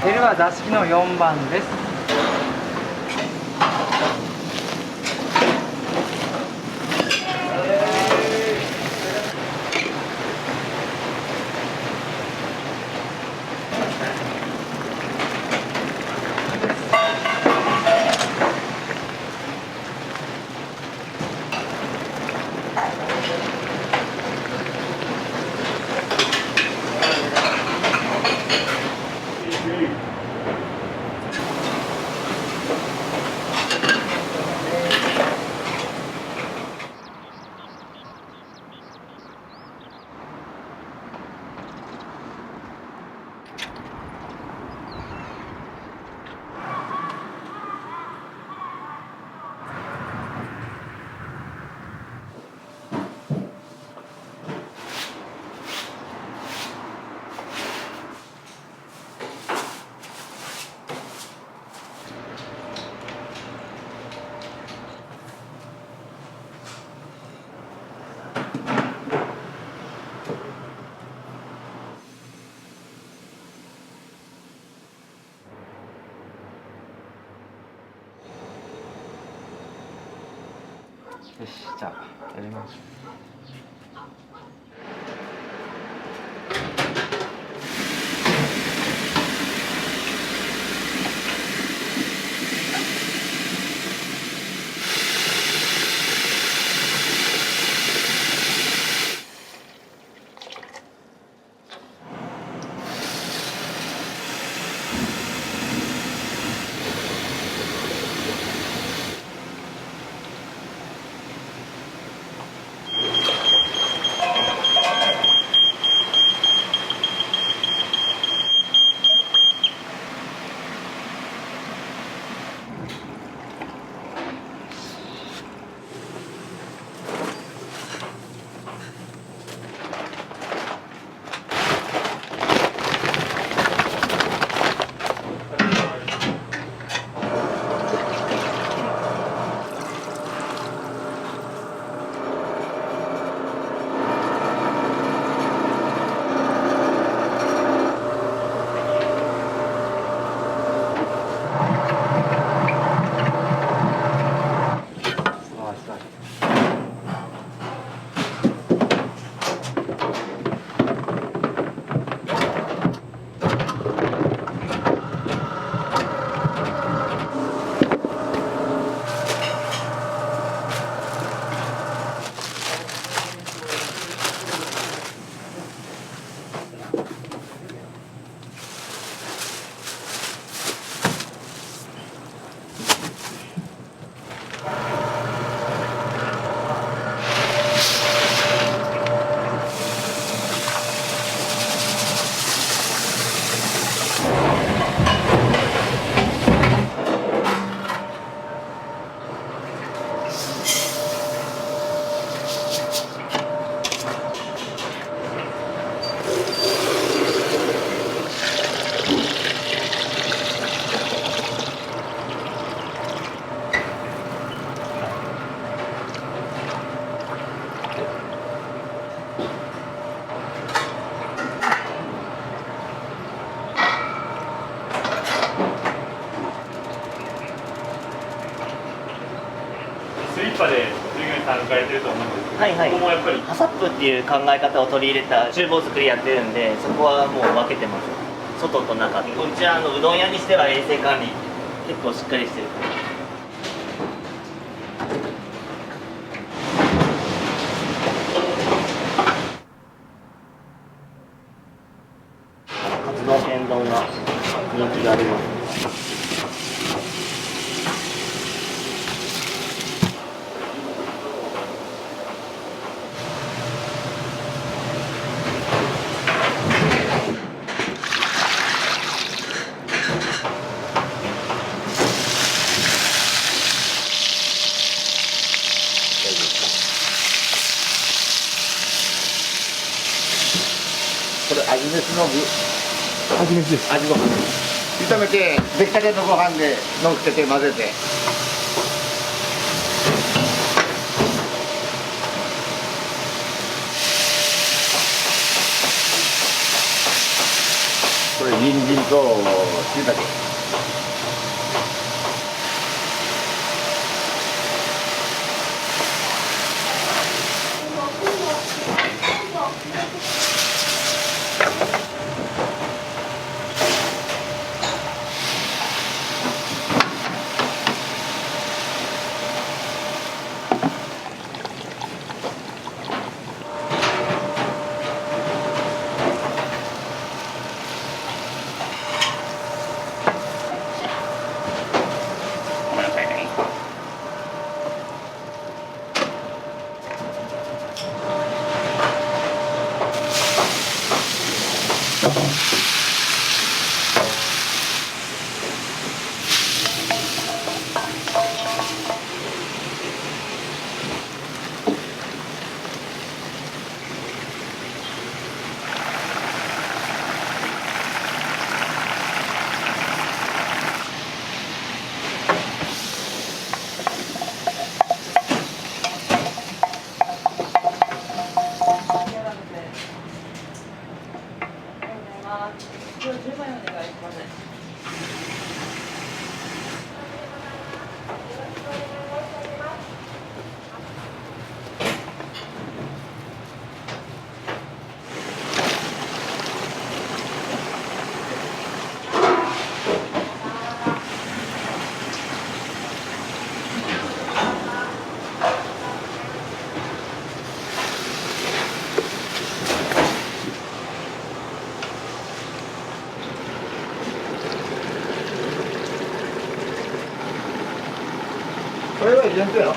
L は座敷の4番です。よし、じゃあやりましょう。スリッパで従業員さん抜かれてると思うんですけど、はいはい、ここもやっぱりハサップっていう考え方を取り入れた厨房作りやってるんで、そこはもう分けてます。外と中で。うちはうどん屋にしては衛生管理結構しっかりしてる。カツ丼天丼が人気があります。の具、味飯です。味ご飯炒めて出来たてのご飯でのっけて混ぜて、これ人参と椎茸。これは入れんとやろ。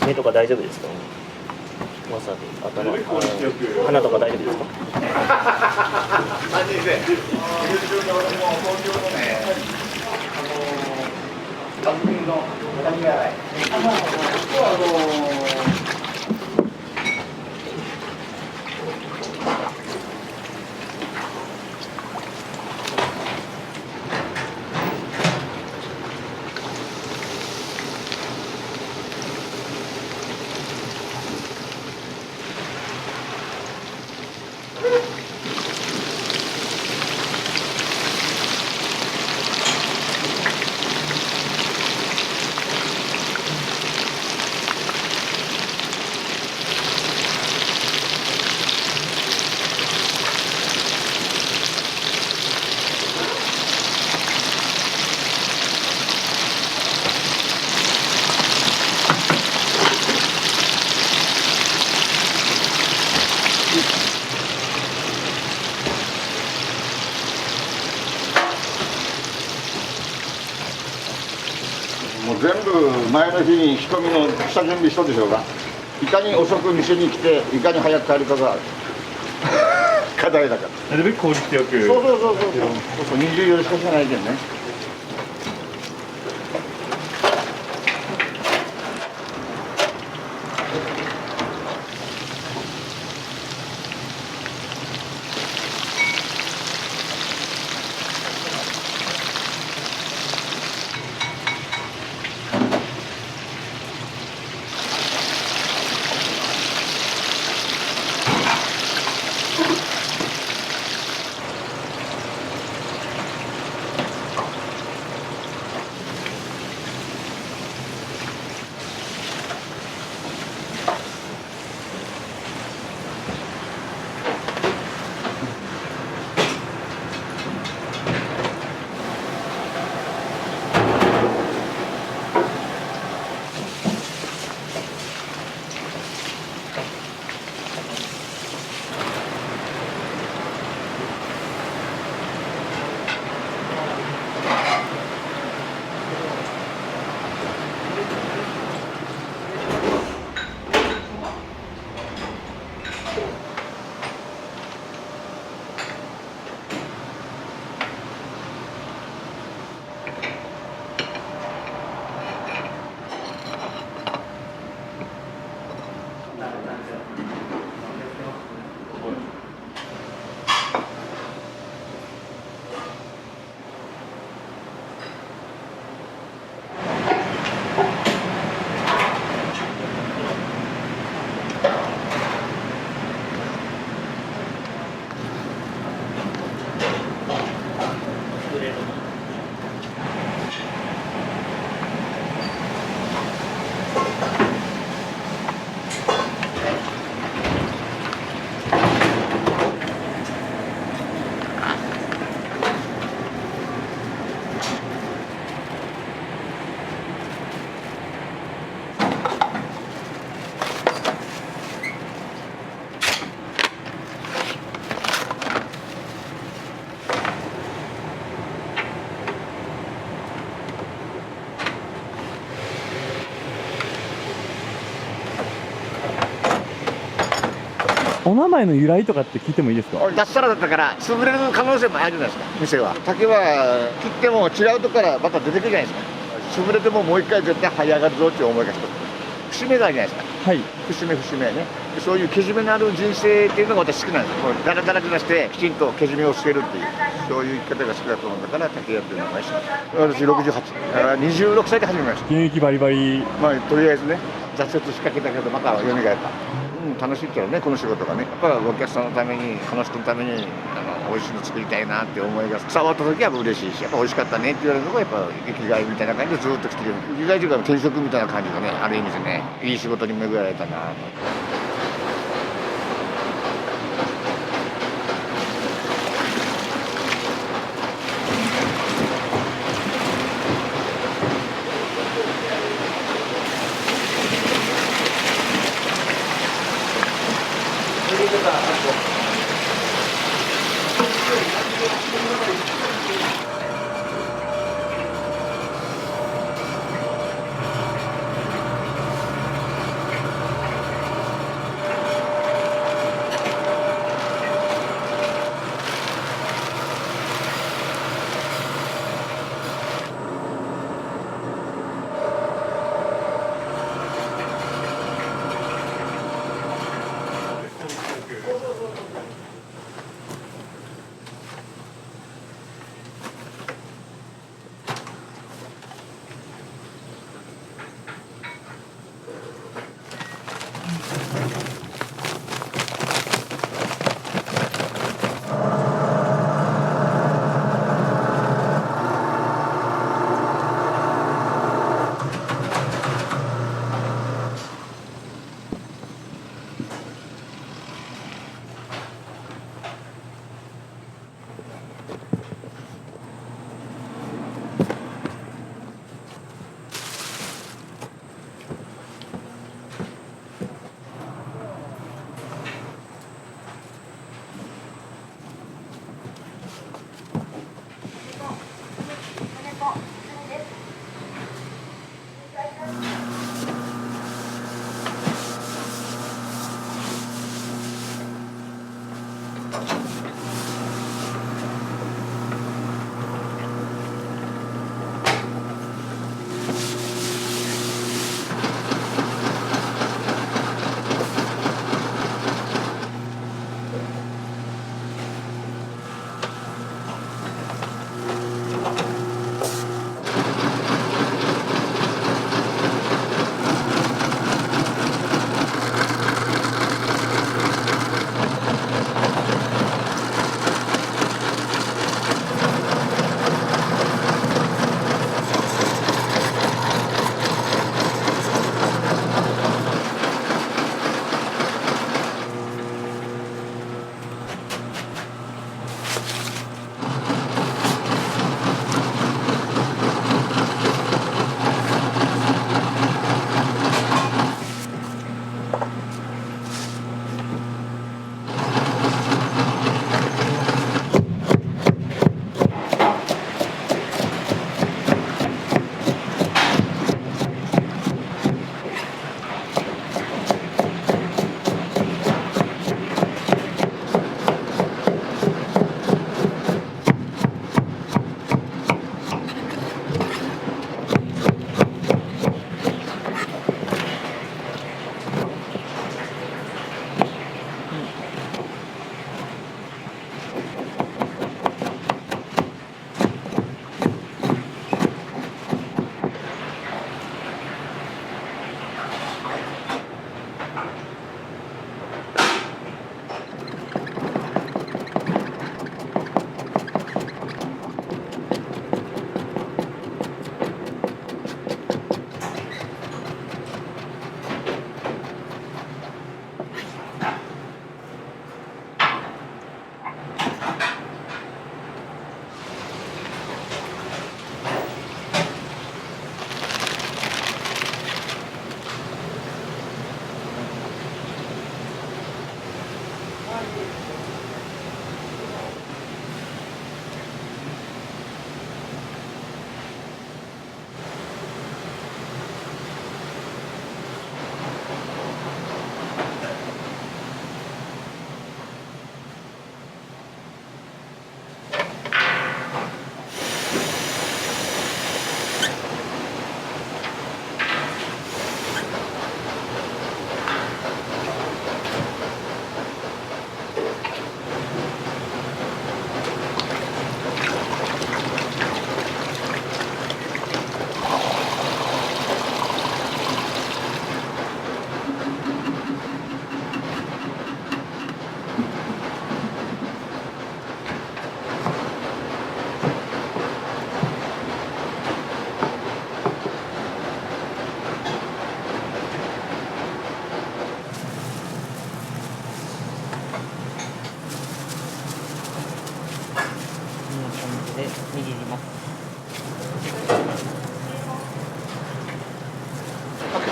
目とか大丈夫ですか？わさび、頭、鼻とか大丈夫ですか？もう全部前の日に仕込みの下準備しとるでしょうが、いかに遅く店に来ていかに早く帰るかが課題だから。なるべく効率よく。そう24時間しかないけんね。お名前の由来とかって聞いてもいいですか？脱サラだったから潰れる可能性もあるじゃないですか。店は竹は切っても違うとこからまた出てくるじゃないですか。潰れてももう一回絶対這い上がるぞっていう思いが一つ、節目があるじゃないですか。はい。節目節目ね。でそういうけじめのある人生っていうのが私好きなんですよ。もうダラダラじゃなくてきちんとけじめをつけるっていう、そういう生き方が好きだと思うんだから竹屋っていう名前にしました。私68だから26歳で始めました。現役バリバリ。まあとりあえずね、挫折しかけたけどまた蘇った。楽しいっちゃうね、この仕事がね。やっぱりお客さんのために、この人のために美味しいの作りたいなって思いが伝わった時は嬉しいし、やっぱ美味しかったねって言われるのがやっぱ生きがいみたいな感じでずっと来てる。生きがいというか転職みたいな感じがね、ある意味でね、いい仕事に巡られたなと。で握ります。完璧。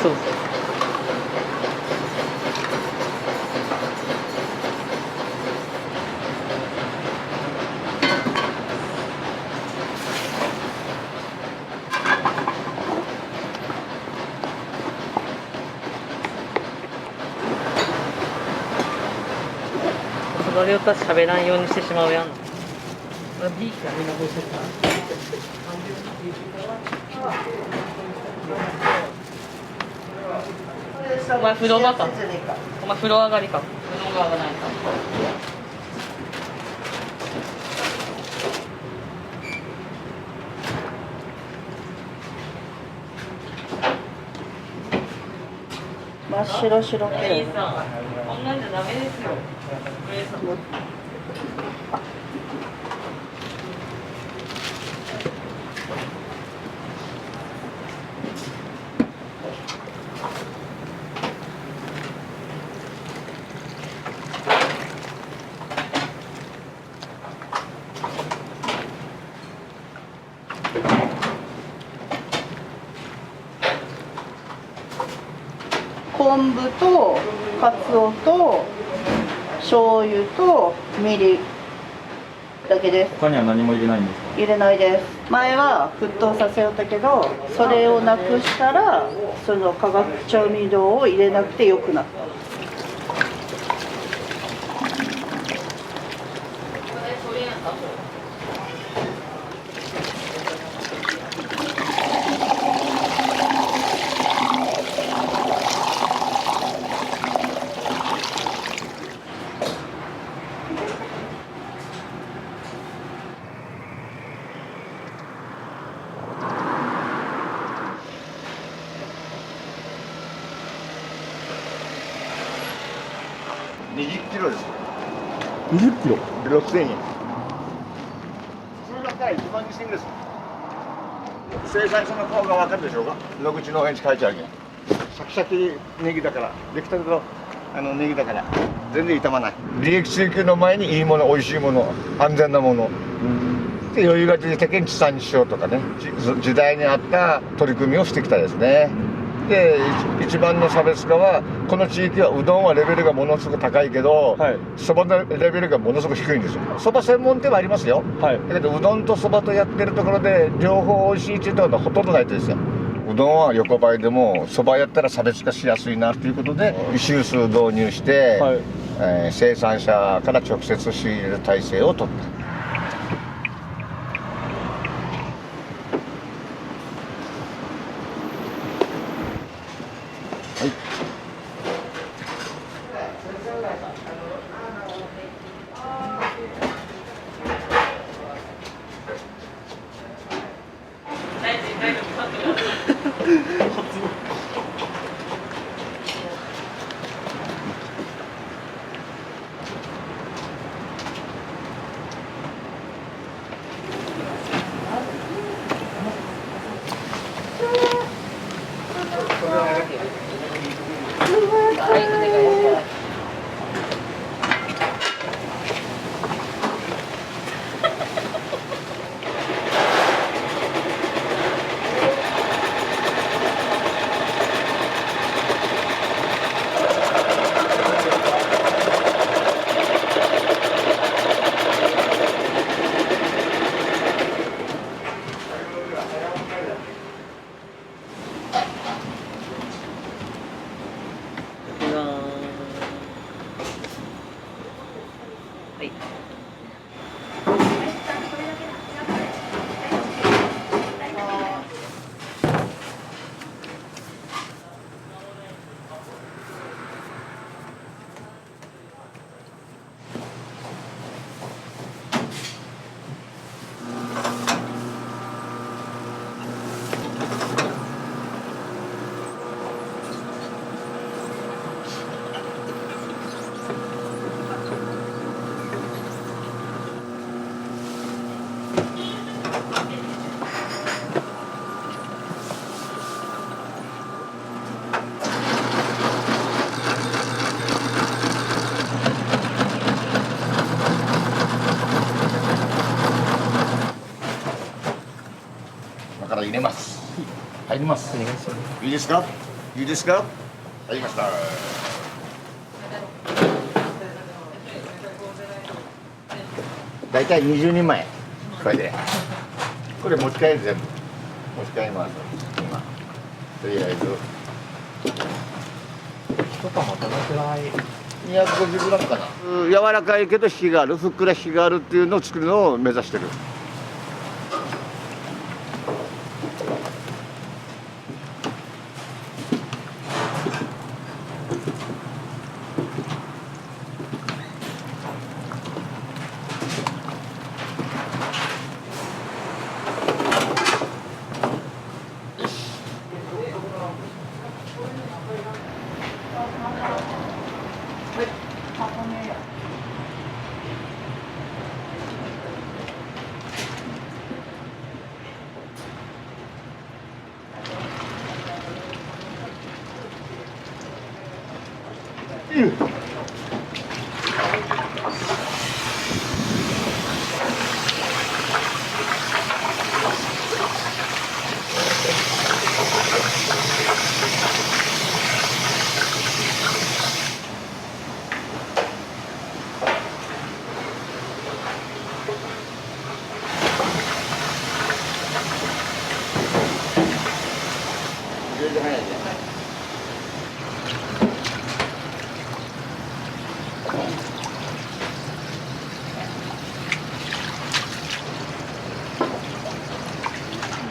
そうそう。それをと喋らんようにしてしまうやん。ビーキはみんなどうしてた？お前風呂場か。お前風呂上がりか。風呂上がらないか。真っ白白系。いいさ。こんなんじゃダメですよ。昆布とカツオと醤油とみりだけです。他には何も入れないんですか？入れないです。前は沸騰させよったけど、それをなくしたらその化学調味料を入れなくてよくなった。20キロです。20キロ。で6000円。普通だったら1万2000円です。生産者の顔がわかるでしょうか。野口農園地書いてあるけん。シャキシャキネギだから、出来たてのネギだから全然傷まない。利益追求の前にいいもの、美味しいもの、安全なもの。で余裕が出てけん地産地消とかね、時代に合った取り組みをしてきたですね。で一番の差別化はこの地域はうどんはレベルがものすごく高いけど、そばのレベルがものすごく低いんですよ。そば専門店はありますよ、だけどうどんとそばとやってるところで両方美味しいっていうところはほとんどないですよ。うどんは横ばいでもそばやったら差別化しやすいなということで石臼導入して、生産者から直接仕入れる体制を取った。入ります。お願いします。いいですか。いいですか。入りました。だいたい20人前。これで。これ持ち帰る全部。持ち帰ります。今。とりあえず。一玉どのくらい？ 250g かな。柔らかいけど火がある、ふっくら火があるっていうのを作るのを目指してる。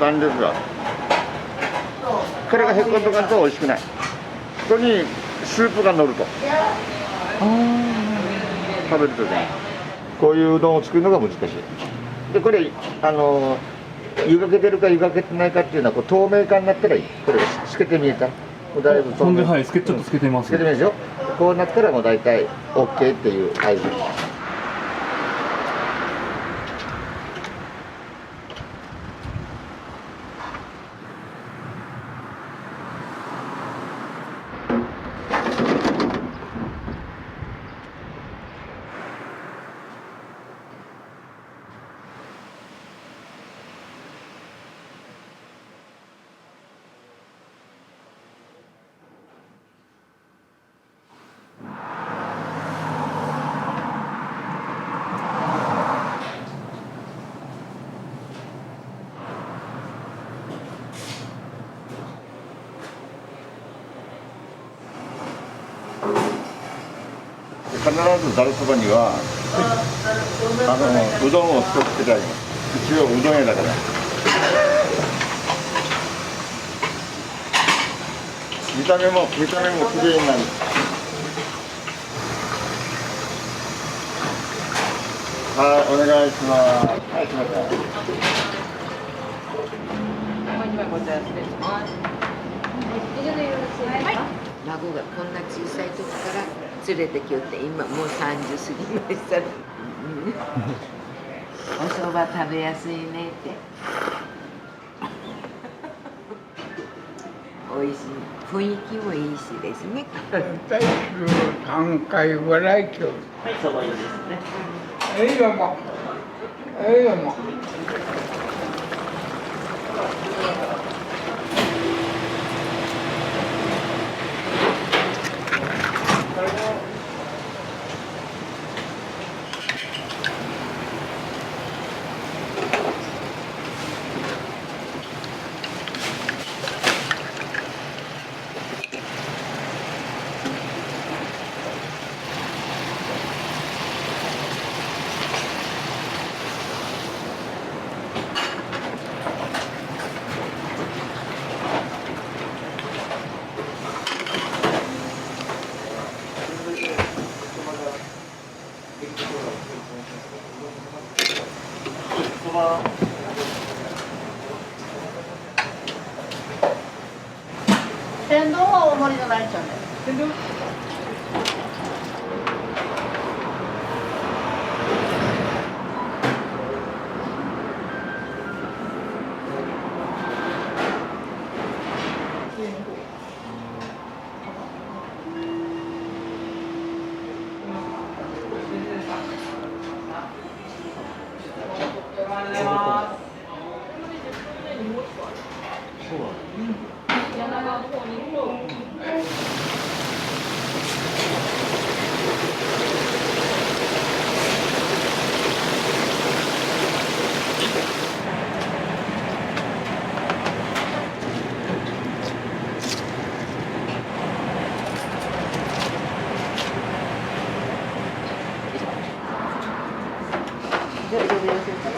弾力がこれがへっこんとかんと美味しくない。ここにスープが乗ると食べるとね、こういううどんを作るのが難しい。でこれ湯がけてるか湯がけてないかっていうのはこう透明感になったらいい。これ透けて見えた。もうだいぶ透明。はい、ちょっと透けてます。透けてみるでしょ。こうなったらもう大体 OK っていう合図。必ずざるそばにはうどんを作っていただきます。一応うどん屋だから。見た目もきれいになる。はい、お願いします。はい、すみません。孫がこんな小さい時から連れてきよって今もう30過ぎました。おそば食べやすいねって美味しい、雰囲気もいいしですね。大週3回ぐらい今日。はい、そば湯ですね。いいよもう。いいよもう。天丼は大盛りじゃないんちゃうね。天丼。じゃあ呼び寄せたね。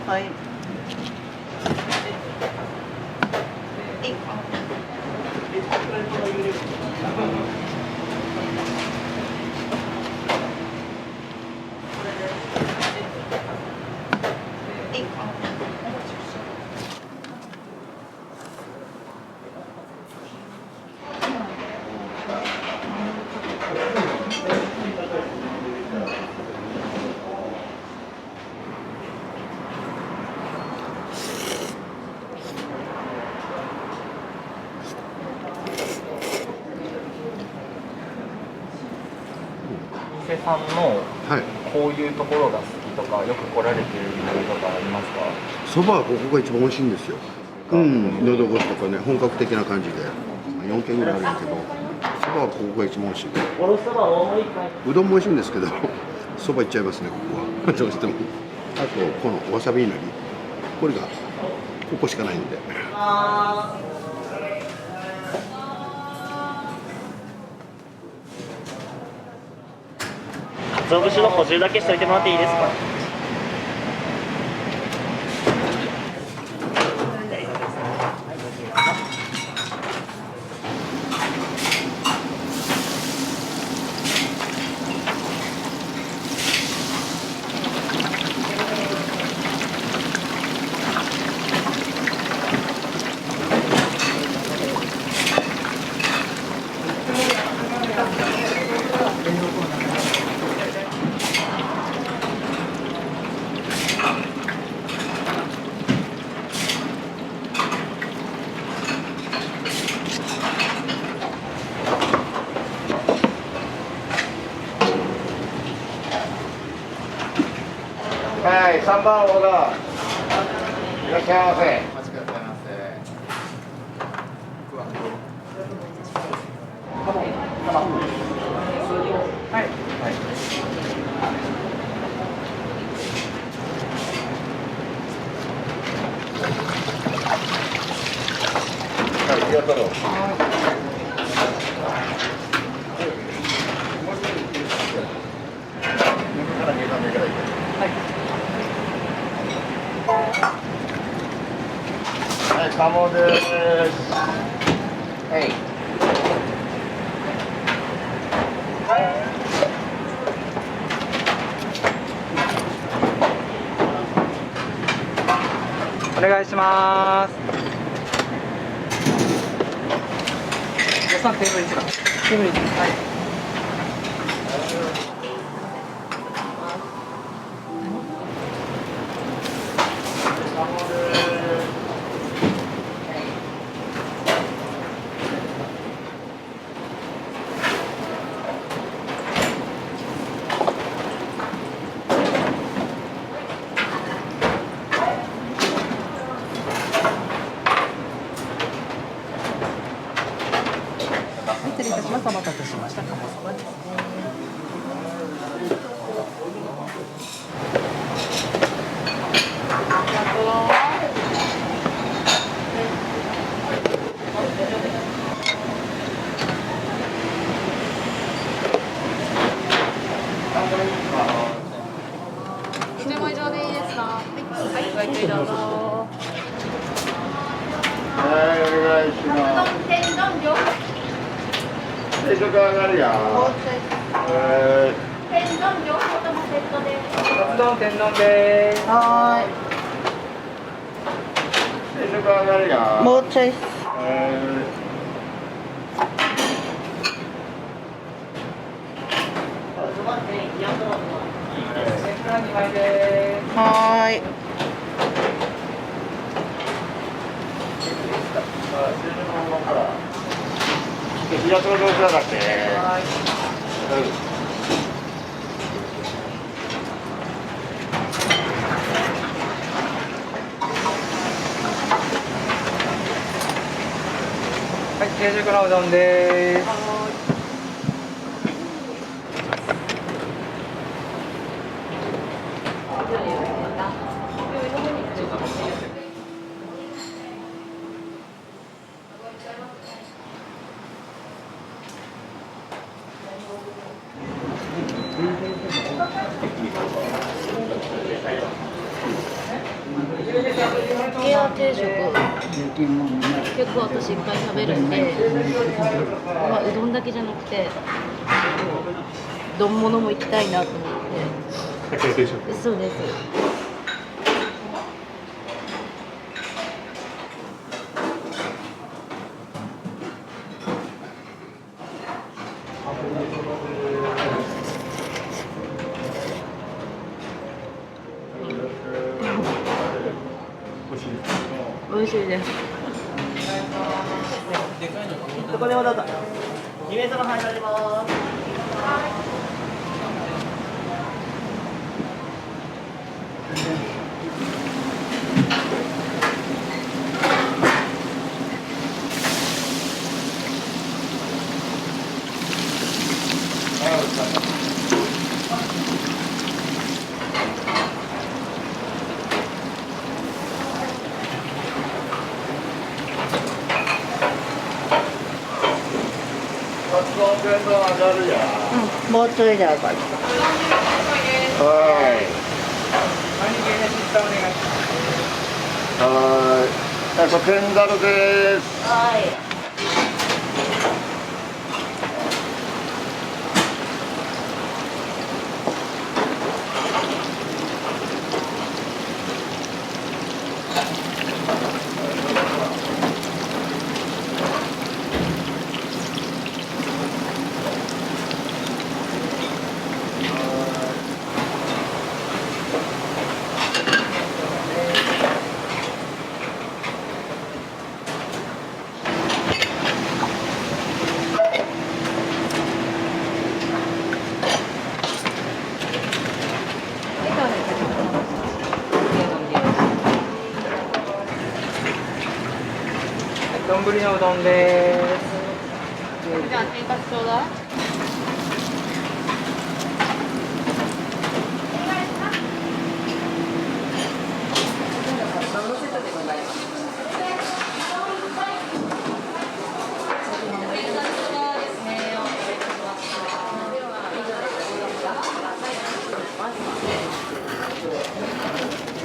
はい。店さんのこういうところが好きとか、よく来られてる理由とかありますか？そばはここが一番美味しいんですよ。うん、喉越しとかね、本格的な感じで。4軒ぐらいあるんだけど、そばはここが一番美味しい。うどんも美味しいんですけど、そばいっちゃいますね、ここは。どうしても。あと、このわさびいなり。これが、ここしかないんで。鰹節の補充だけしといてもらっていいですか？はい、3番オーダー。いらっしゃいませ。お待ちくださいませ。はい。ありがとう。はい、鴨です。はい。お願いします。予算テーブル1番。テーブル1番。はい。お待たせしました。鴨そばですね。注文以上でいいですか。はい、ごゆっくりどうぞ。はい、お願いします。天丼両方。定食上がるよ。天丼両方ともセットです。カツ丼天丼です。は定食上がるよ。ーい。もうちょい。天ぷら2枚です。はーい。平戸の上だって。はい、定食のうどんです。エア定食結構私いっぱい食べるんで、まあ、うどんだけじゃなくて丼物も行きたいなと思ってそうです。美味しいです。そこでもどうぞ。2名様入られます。もうちょいで上がる。はい。何系で出荷お願いします。はい。天ざるです。はい。丼のうどんです。じゃあ天かすちょうだい。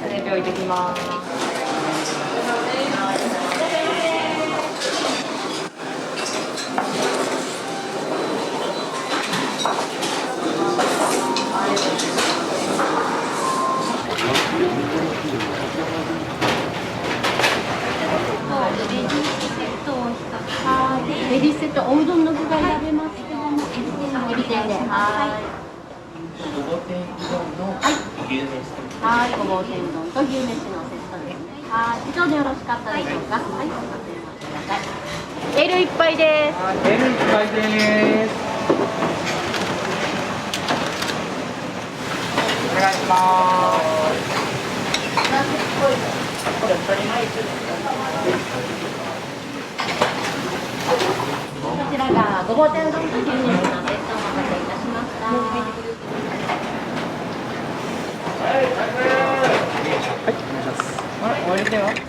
テレビ置いてきます。レディーセットおうどんの具が選べますけども、エビ天で、はい。ごぼう天うどんの牛飯。はい、ごぼう天うどんと牛飯のセットですね。はい、以上でよろしかったでしょうか。はい、お待ちください。エールいっぱいです。はい、エールいっぱいです。お願いします。こちらがごごぼう天丼と牛肉のセットお待たせいたしました。お相手は失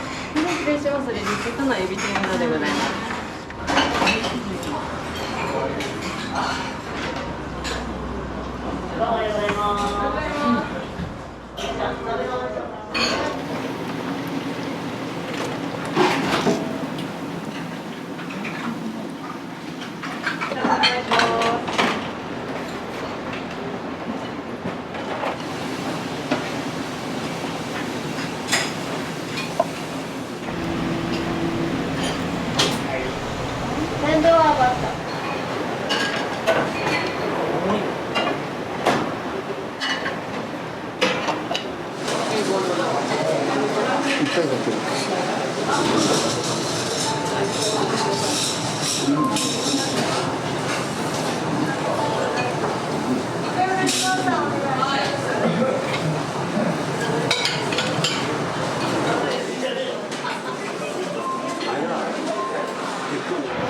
礼します。レジストのエビ天うどでございます。おはようございます。天丼はバッタ。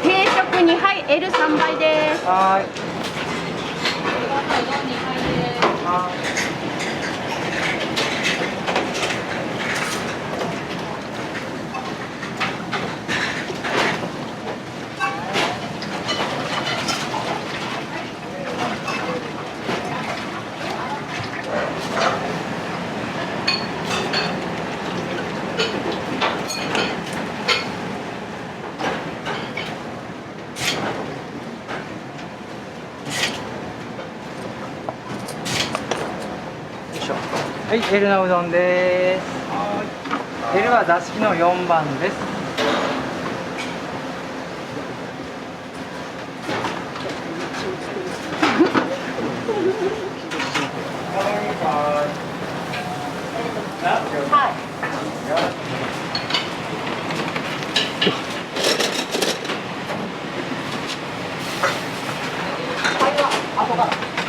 定食2杯 L3 杯です。はーい。はい、L のうどんです。L は座敷の4番です。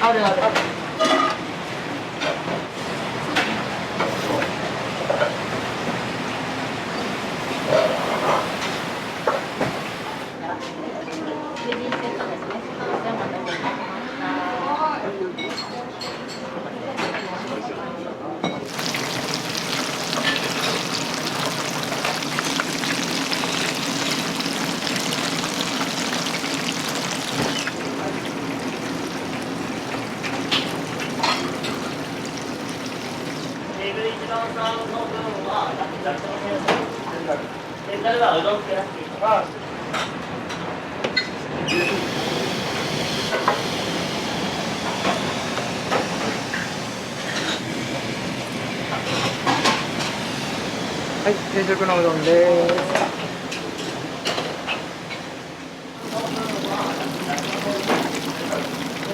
あるある。テーブル一番さんの分はざるそば先生。でざるはうどんつけなくていい。はい、定食のうどんです。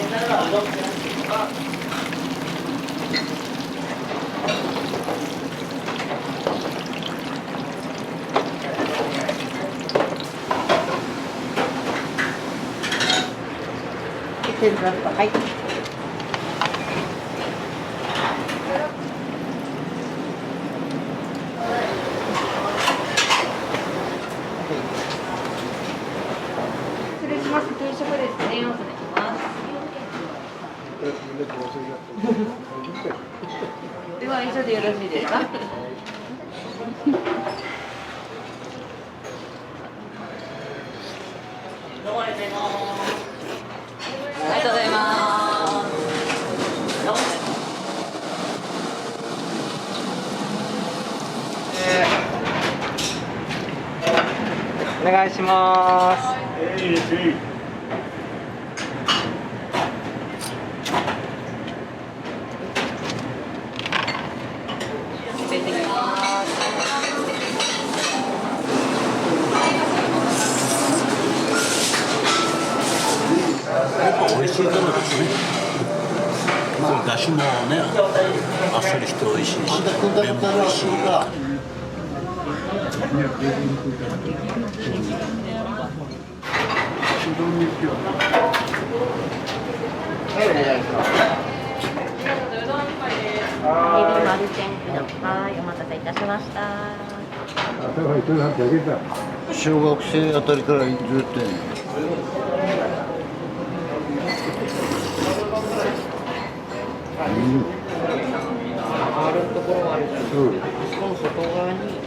ざるはうどんつけなくていい。はい。失礼します。定食ですね。お願いします。では以上でよろしいですか。どうもありがとうございます。ありがとうございます。お願いします。出てきます。美味しいからですね。これだしもね、あっさりして美味しいし、麺も美味しい。エビ丸天うどん、はい、お待たせいたしました。小学生あたりからずっとね。あるところはあるけど、この外側に。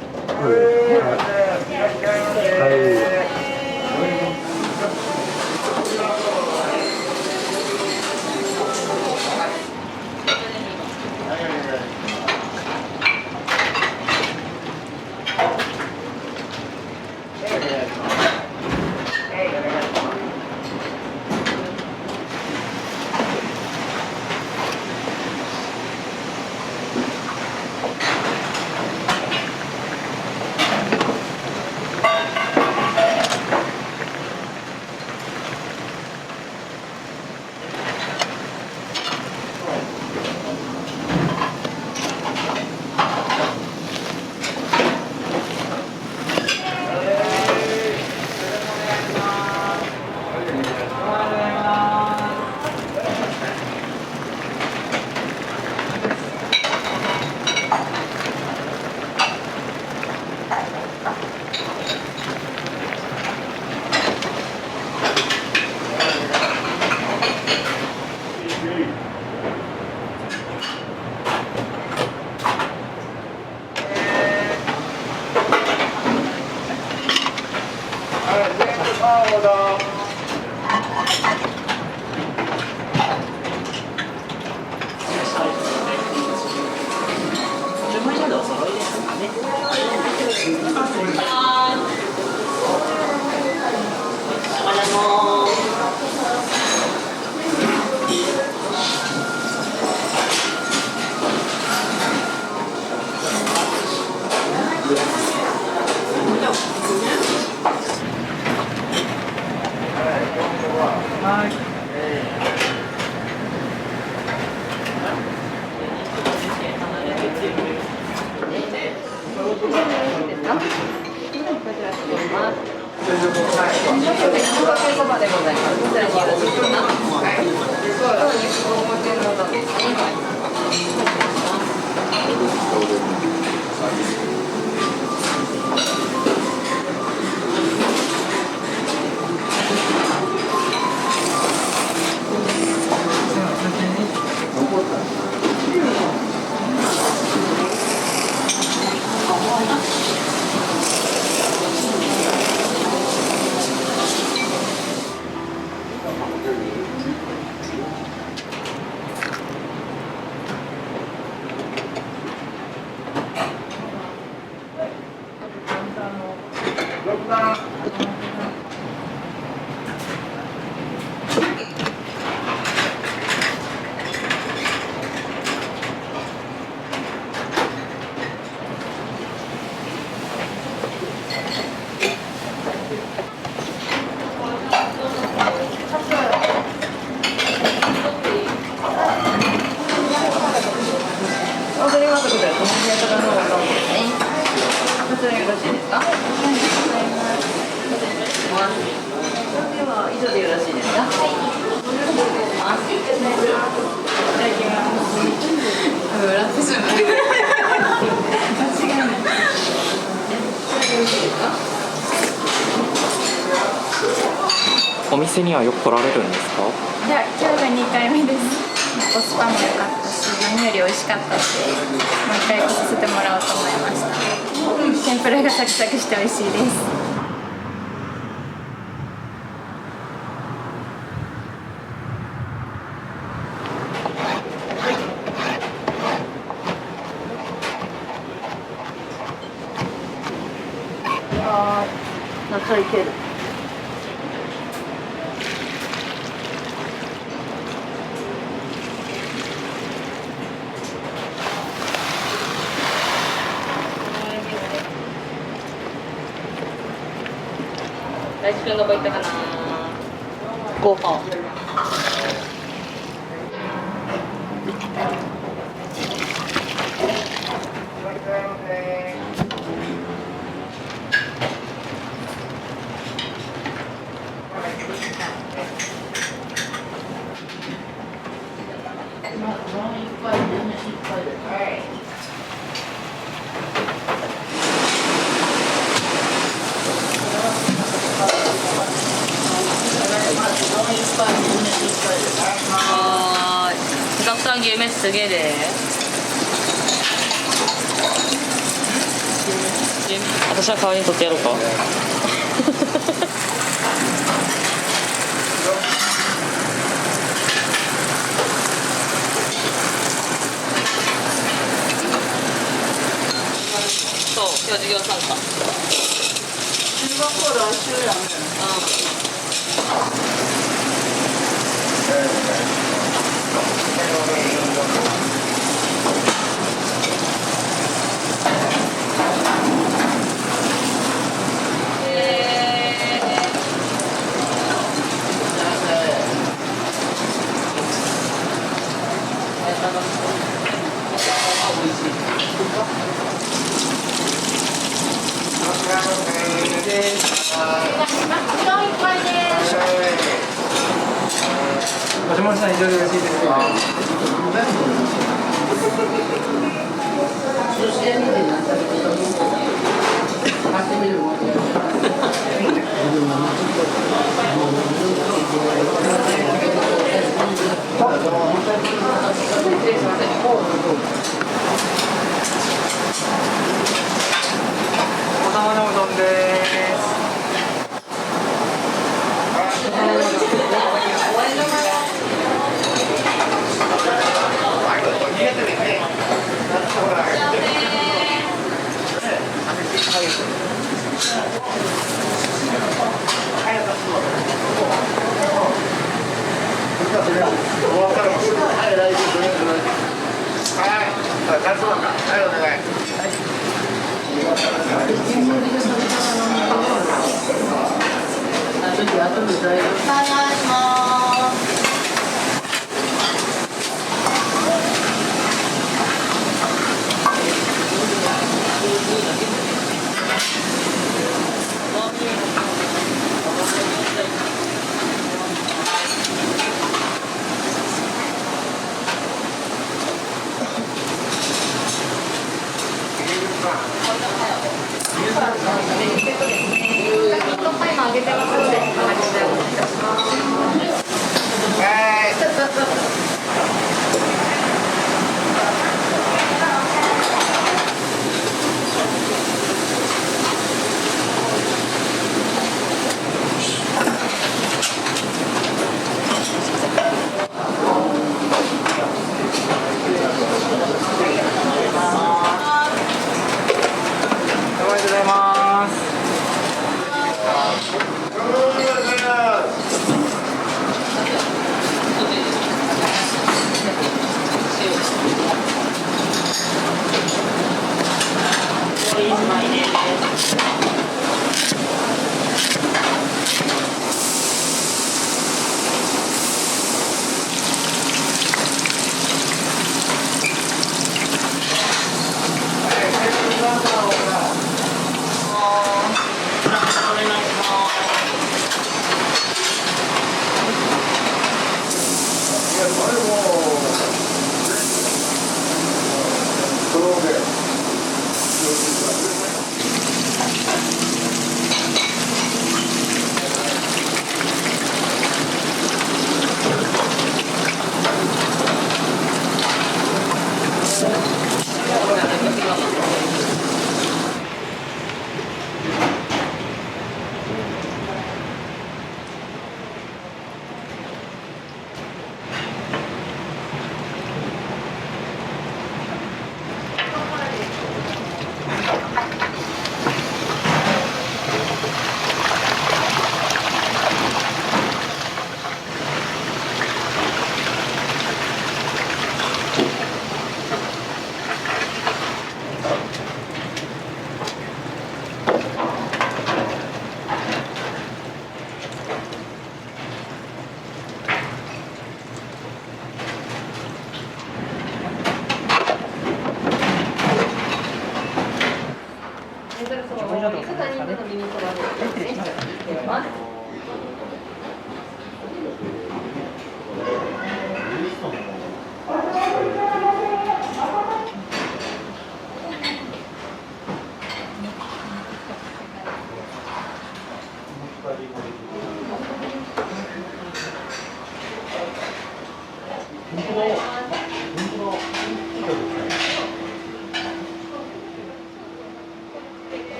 お店にはよく来られるんですか？いや、今日が2回目です。コスパも良かったし、何より美味しかったし、もう1回来させてもらおうと思いました。天ぷらがサクサクして美味しいです。夏はいける。大地君どこ行ったかな。ご飯。2つあ番牛めすげえで。私は代わりに取ってやろうか。そう、今日授業参加。中学校来週やんね。もしもしさん、以上でよろしいですか。お玉のうどんです。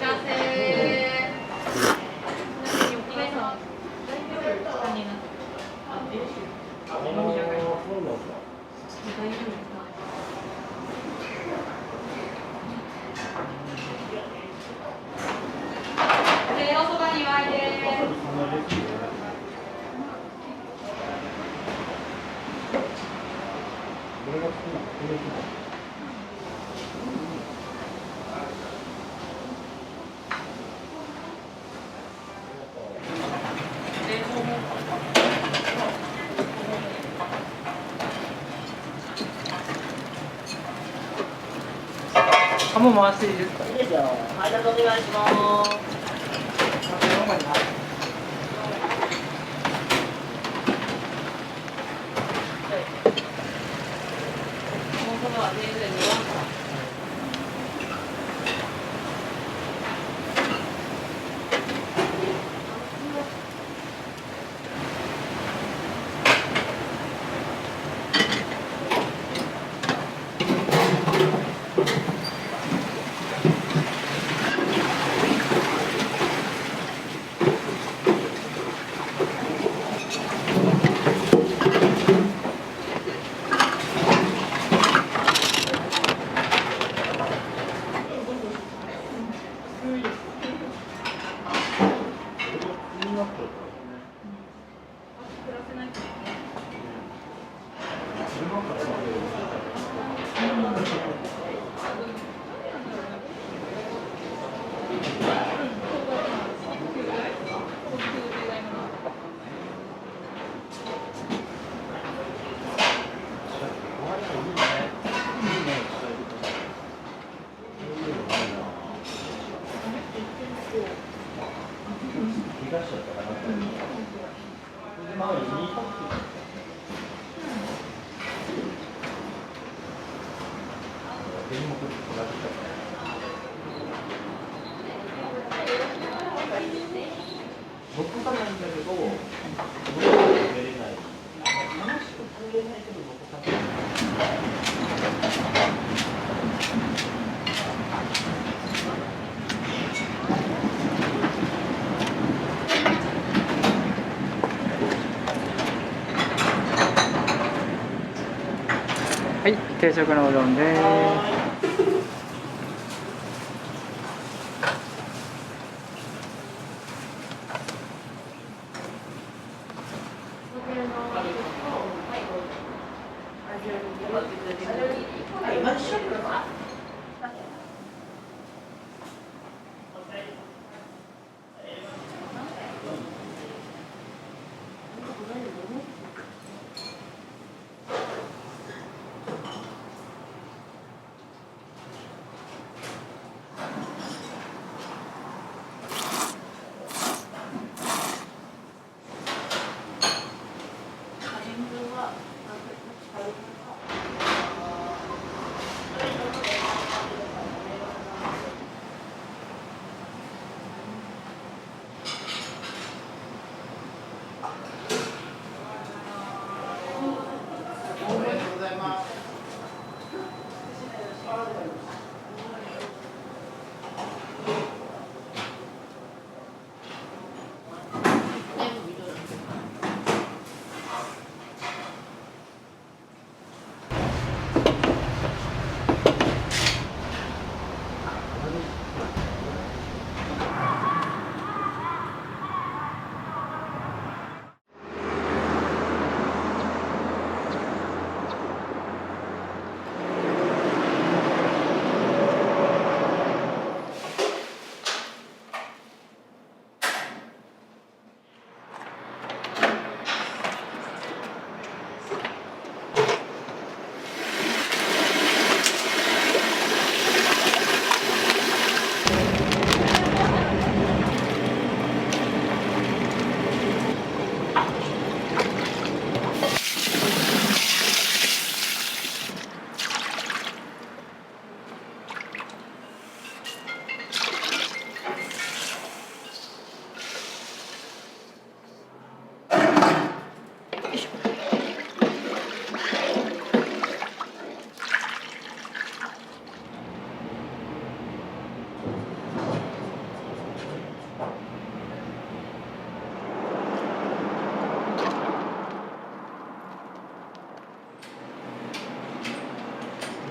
らせ。おそばにわいです。もう回していいですか？いいですよ。配達お願いします。はい、定食のうどんです。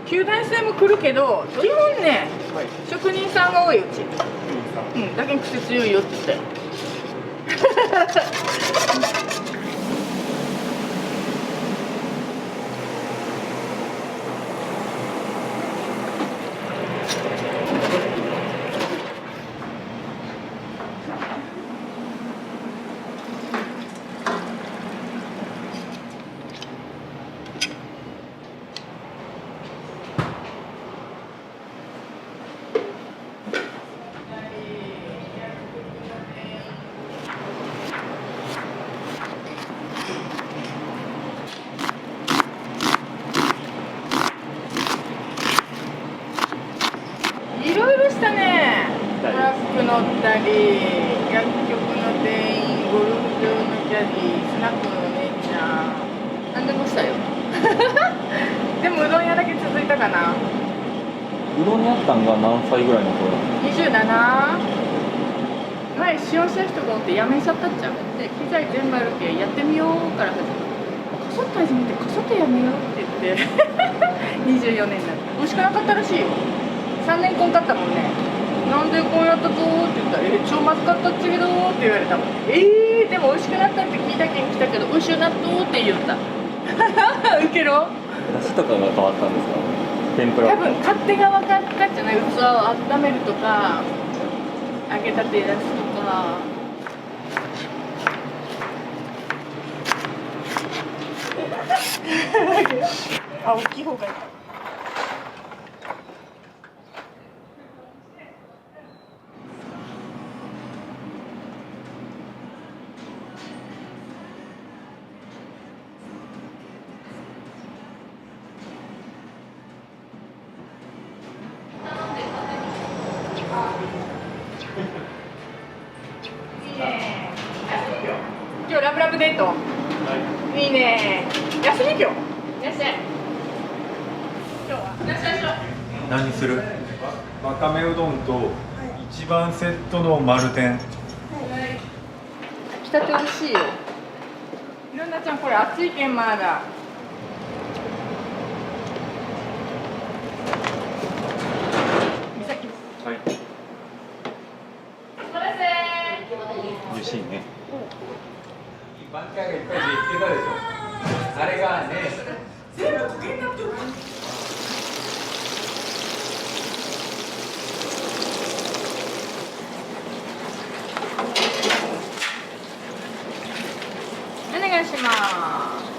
9代生も来るけど基本ね、職人さんが多いうち、だけに癖強いよって言っていろいろしたね。トラック乗ったり、薬局の店員、ゴルフ場のキャディ、スナックのお姉ちゃん、何でもしたよ。でもうどん屋だけ続いたかな。うどん屋ったんが何歳ぐらいの頃なんですか？ 27。前使用した人がおって辞めちゃったっちゃう。で、機材全部あるけやってみようから始まった。カソット始めてカソットやめようって言って24年になって美味しくなかったらしいよ。3年こんかったもんね。なんでこうやったぞって言ったら「超まずかったっちゃけど」って言われたもん。でも美味しくなったって聞いたけん来たけど美味しゅうなっとって言ったウケろ。出汁とかが変わったんですか？天ぷら多分勝手が分かったんじゃない。器を温めるとか揚げたて出すとか。あ、大きい方がいい。今日ラブラブデート。いいね。休み今日。いらっしゃい。今日はいらっしゃい。何する？わかめうどんと一番セットの丸天。炊きたて美味しいよ。いろんなちゃんこれ熱いけんまだ。美咲。はい。美味しいね。挽回がいっぱい言ってたでしょ。あれがね。全部焦げになってる。お願いします。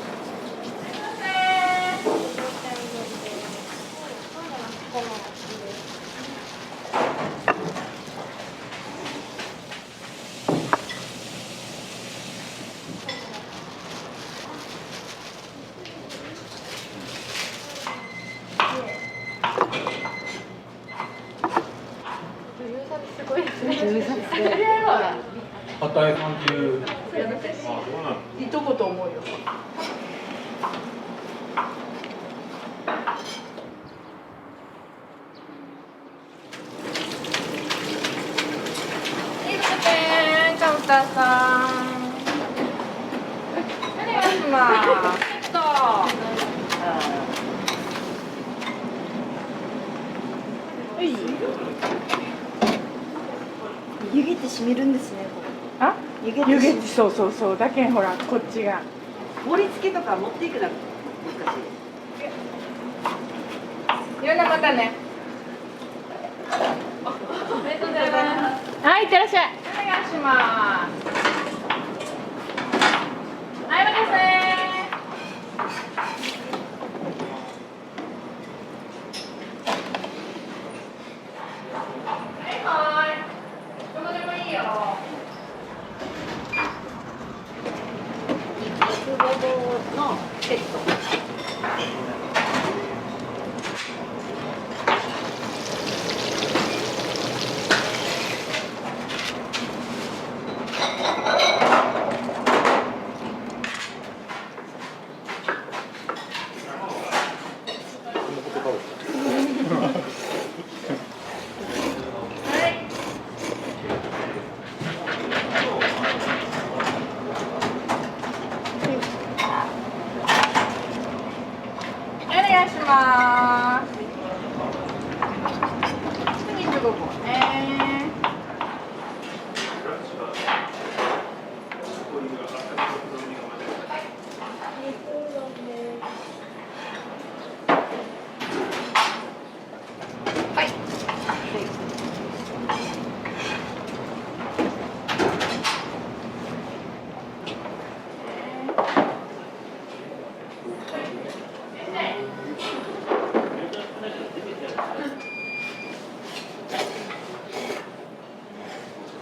すごいですね。畑屋さんっていう。いとこと思うよ。カウンターさん。お願いします。湯気って染みるんですね。あ？湯気ってそうそうそう。だけんほらこっちが。盛り付けとか持っていくな。難しい。ゆうなまたね。ありがとうございます。はい、いってらっしゃい。お願いします。はい、またね。はい。どこでもいいよ。肉ごぼうのセット。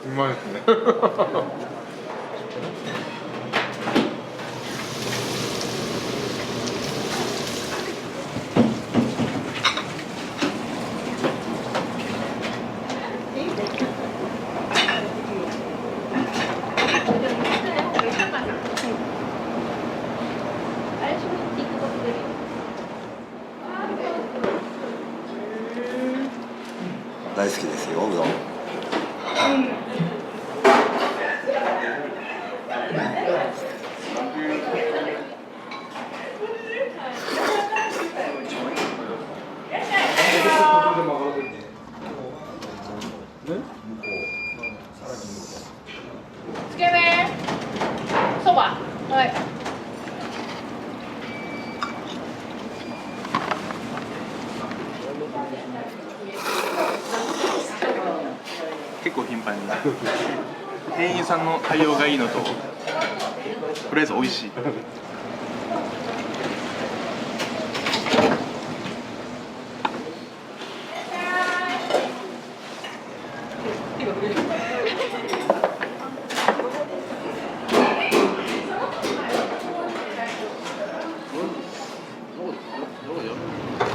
うまいですね。大好きですよ、うどん。つけ麺、そば、はい。結構頻繁に店員さんの対応がいいのととりあえず美味しい。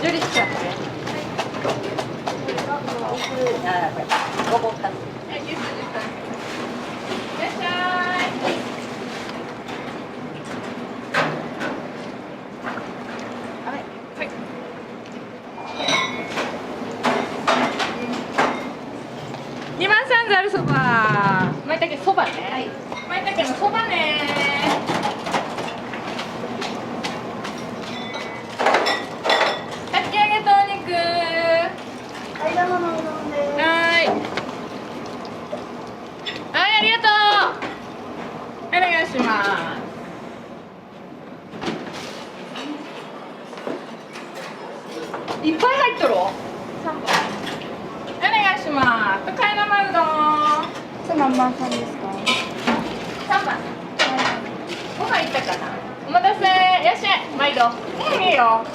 ジュリスちゃんね。ごぼうか。2番さんざるそば。まいたけそばね。まいたけのそばね。かき揚げとお肉。はい、どうもうどんです。はい。はい、ありがとう。お願いします。いっぱい入っとる。3番。お願いします。高い生うどん。それ何番さんですか。3番。ご飯いったかな。お待たせ。いらっしゃい。毎度。いいよ。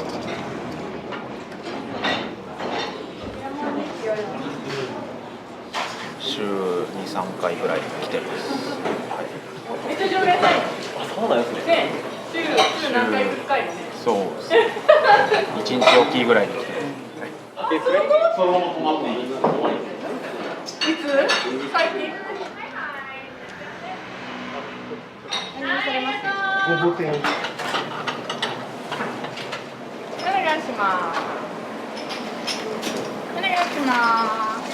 週2、3回ぐらい来てます。めっちゃ常連さん。そうなんですね。ね、週何回ぐらいね。そうですね。1日おきぐらいに来てます。そのまま泊まっていい？いつ？最近？ごぼ天。お願いします。お願いします。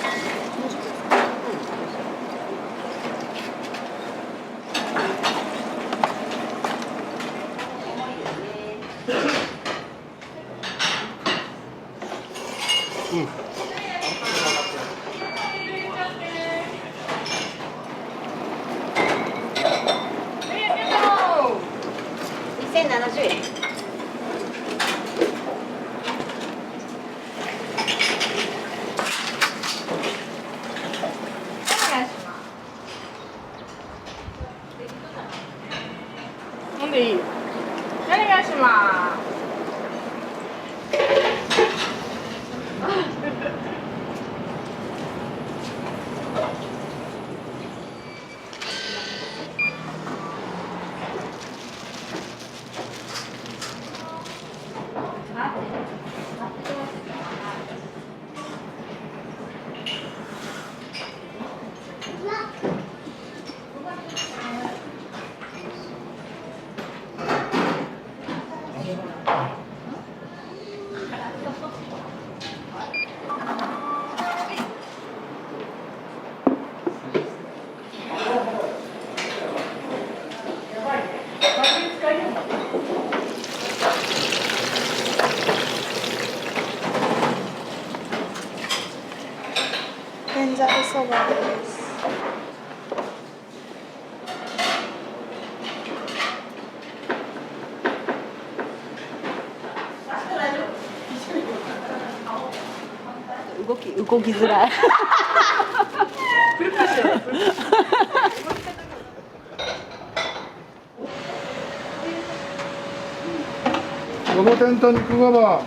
2070円。飲んでいい？お願いします。天ざるそばです。動きづらい。ごぼ天と肉ごぼう。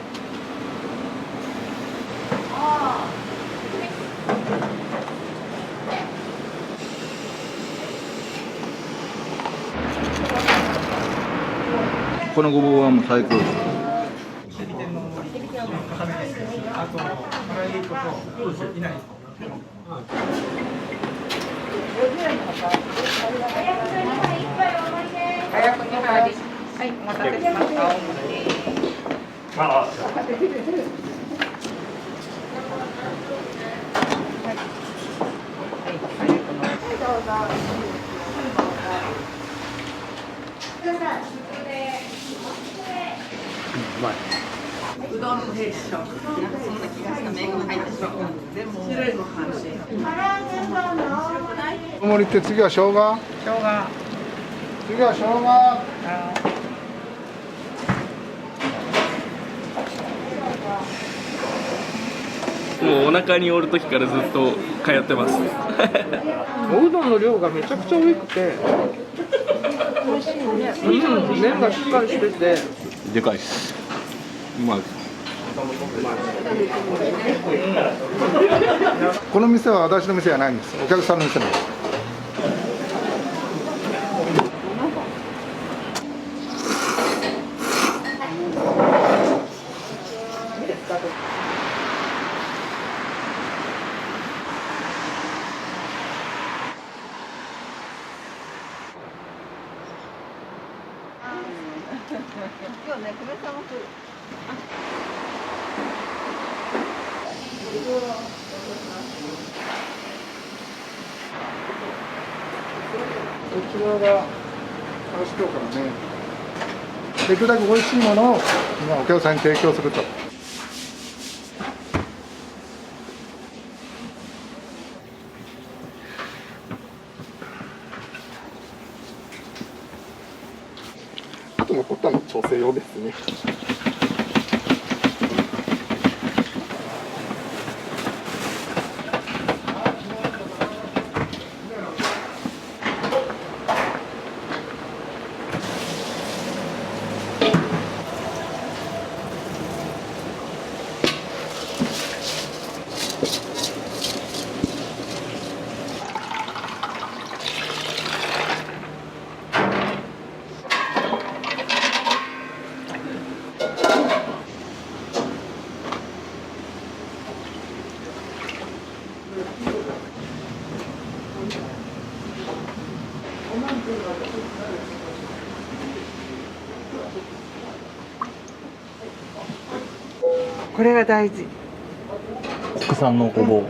このごぼうはもう最高です。早くに入り。はい、お待たせしました。うどんのでしょ。なんかそんな気がした麺が入ってしまう。でも白いの感じ。大盛りって次は生姜。生姜。次は生姜。もうお腹におる時からずっと通ってます。おうどんの量がめちゃくちゃ多くて、美味しいね。麺がしっかりしてて、でかいっす。うまい。この店は私の店じゃないんです。お客さんの店なんです。今日ね、久米さんも来る。こちらがからし京からね、できるだけ美味しいものを今お客さんに提供すると。あと残ったの調整用ですね。これが大事。国産のごぼう。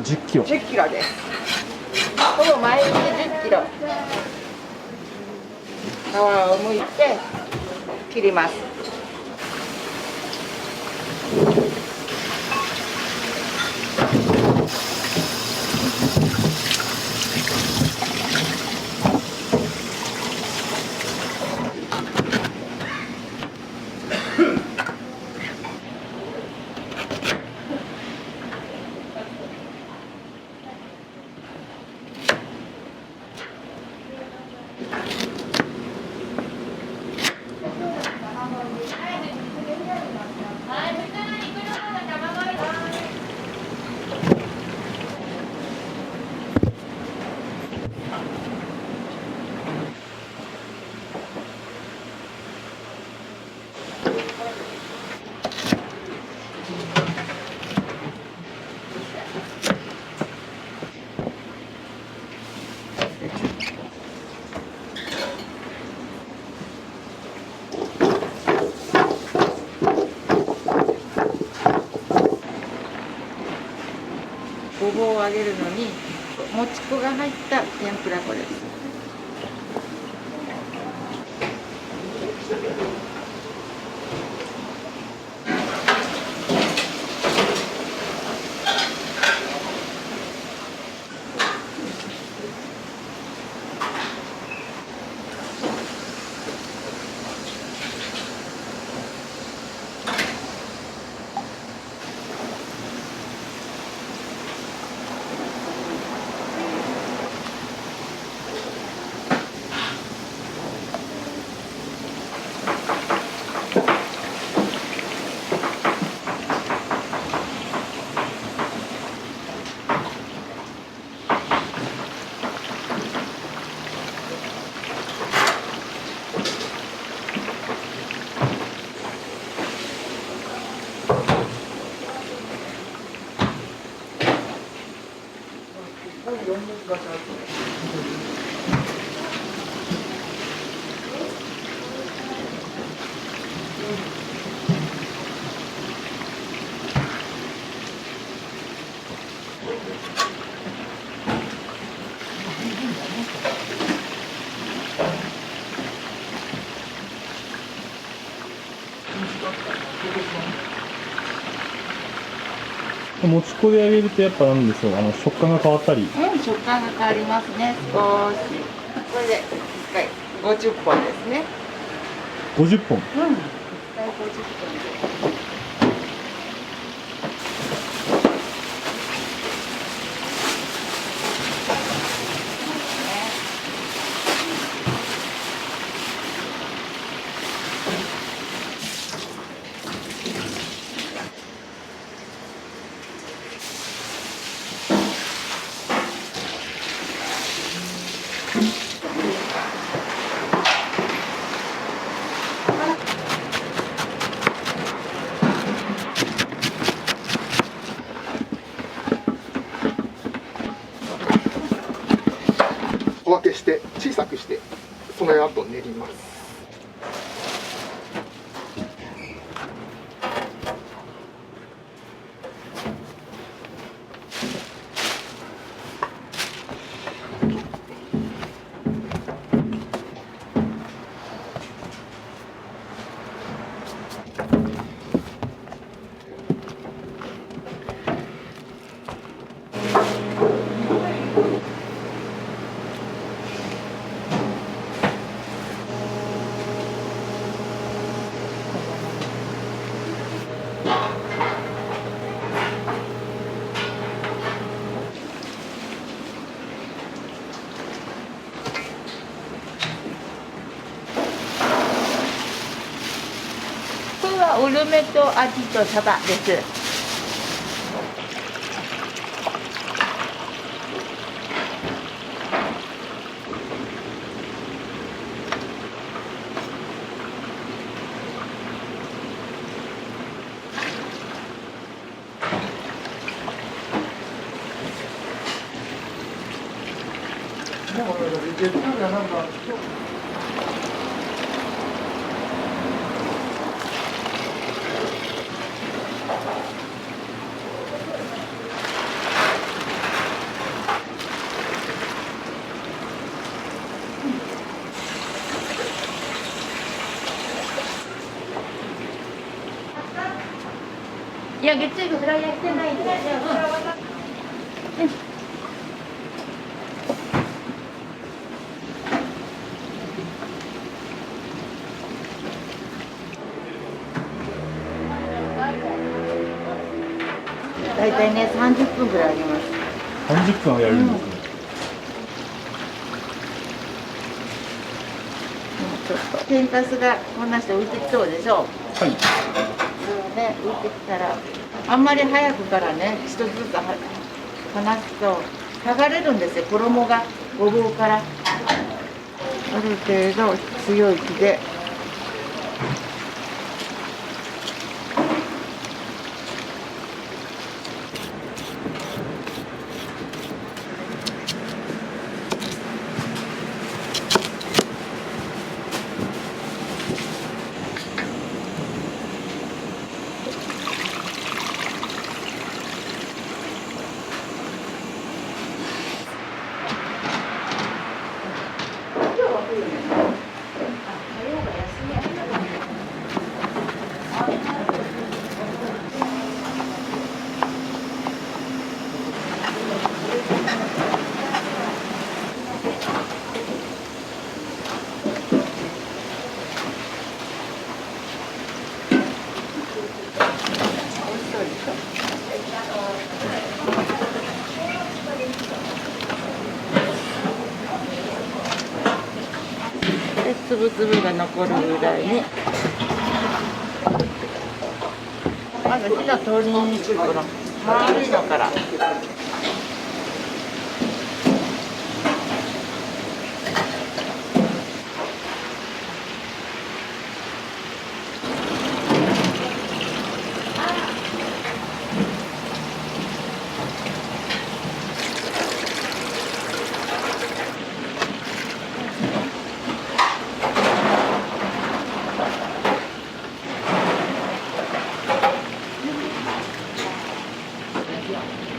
10キロ。10キロです。ほぼ毎日10キロ。皮を剥いて切ります。ごぼうを揚げるのにもち粉が入った天ぷら粉です。もち粉で揚げるとやっぱなんでしょう、食感が変わったり。食感が変わりますね、少し。これで1回50本ですね。50本。1回50本で。小分けして小さくしてその後練ります。これはうるめとアジとサバです。いや、月曜日フライヤーしてないんで。大体ね、30分ぐらいあります。30分はやるんですね。ちょっと天かすがこんなして浮いてきそうでしょ。はい。ね、浮いてきたらあんまり早くからね一つずつ離すと剥がれるんですよ、衣がごぼうから。ある程度強い火でつぶつぶが残るぐらいにまず火の通りにくいこの丸いのから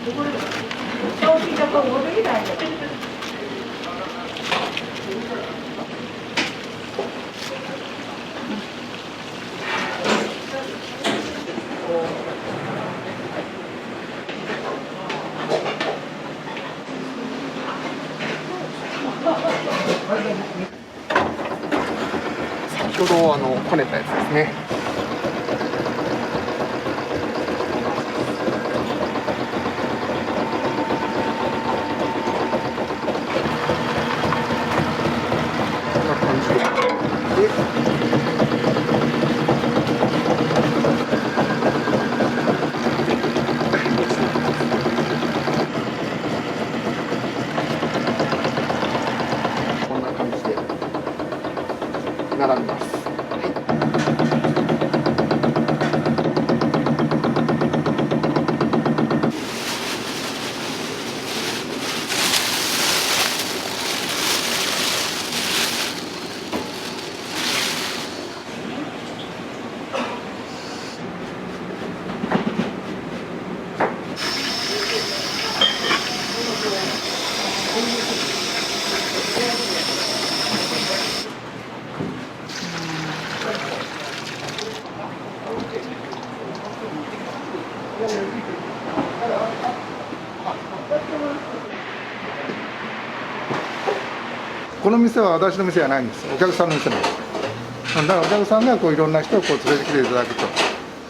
先ほどこねたやつですね。こんな感じこんな感じで並びます。この店は私の店じゃないんです。お客さんの店なんです。だからお客さんがいろんな人を連れてきていただくと、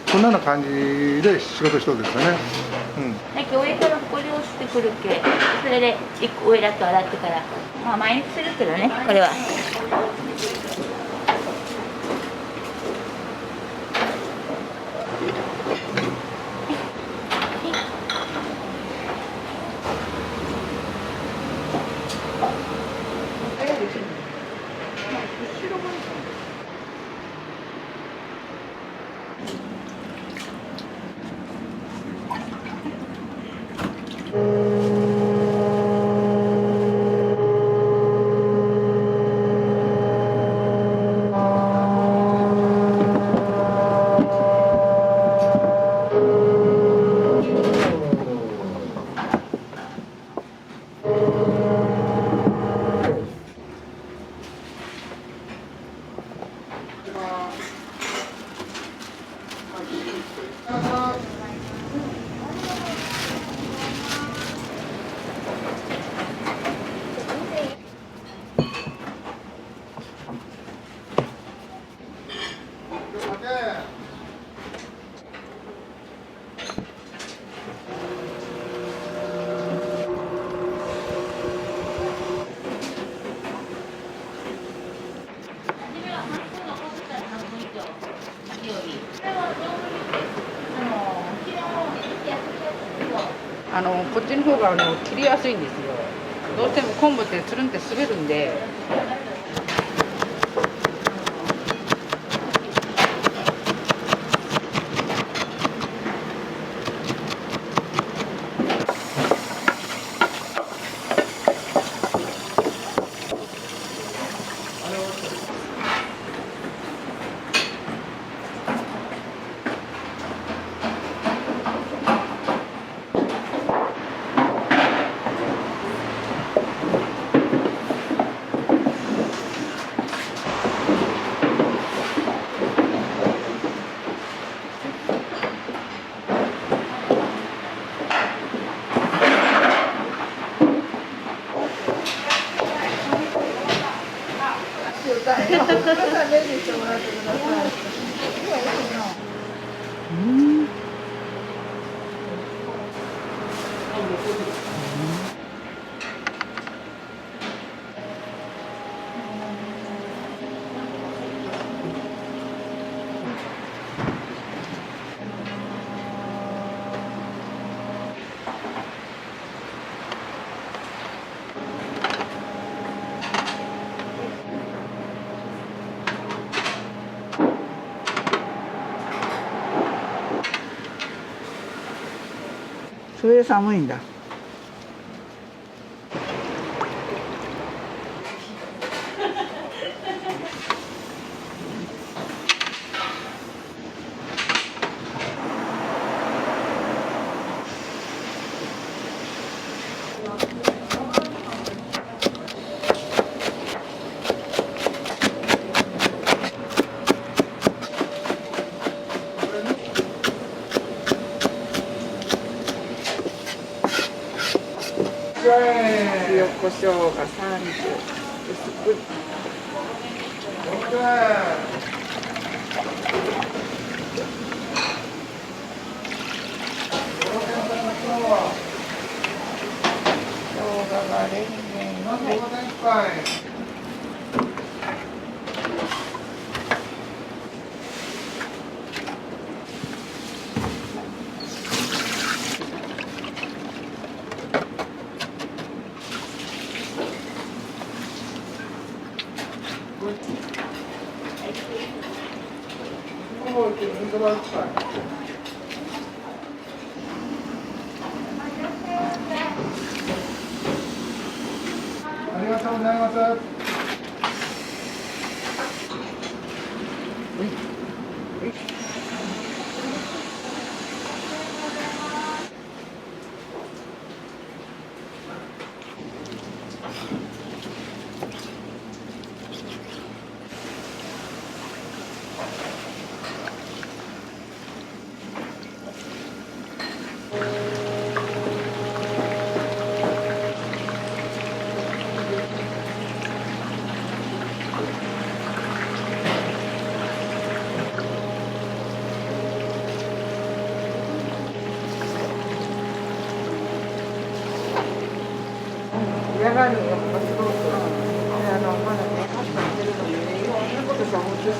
そんなような感じで仕事してるんですよね。上からこれをしてくるけ、それで一個上だと洗ってから、まあ毎日するけどね、これは。こっちの方が切りやすいんですよ。どうしても昆布ってつるんって滑るんで。それで寒いんだ。塩コショウが30薄く生姜がレンゲンのはい。ありがとうございます。嫌がるのやっぱすごく、まだね、パスタしてるのにね、いろんなことさ、本当に。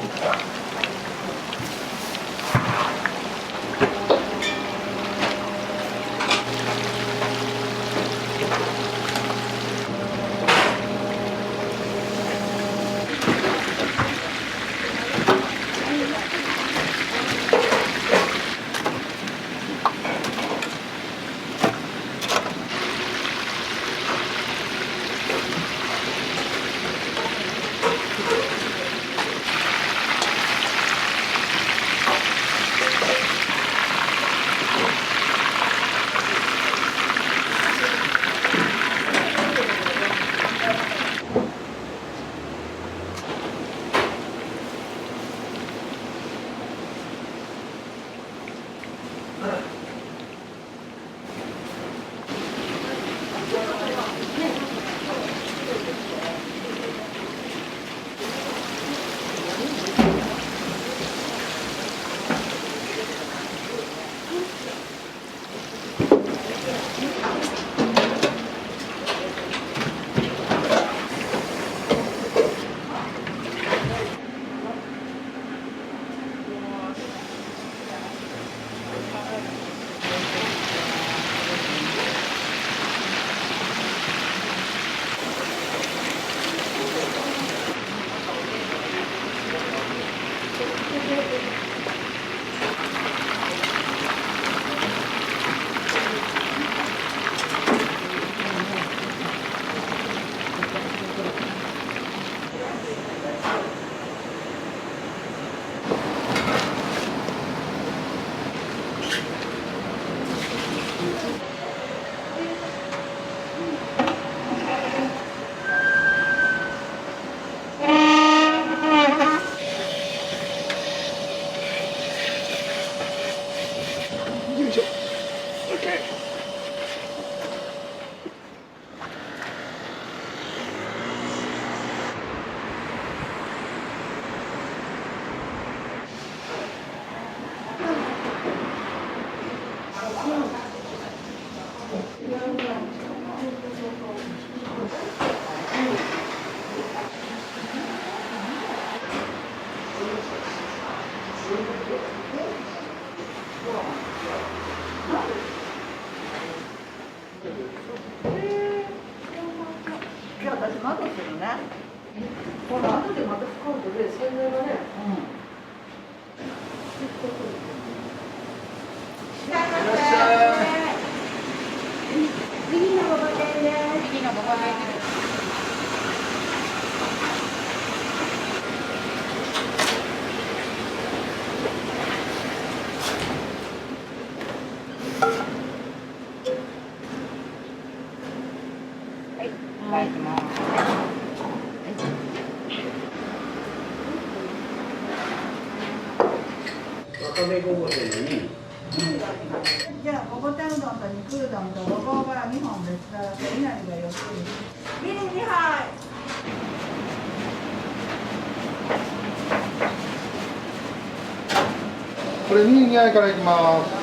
今日私窓するね。この後でまた使うとね、洗剤がね。いらっしゃい。右のごぼ天です。右のごぼ天です。はい、いただきます。わかめごぼ天にじゃあごぼ天うどんと肉うどんとごぼうが2本別だといなりが4つビリ2杯。これ2杯からいきます。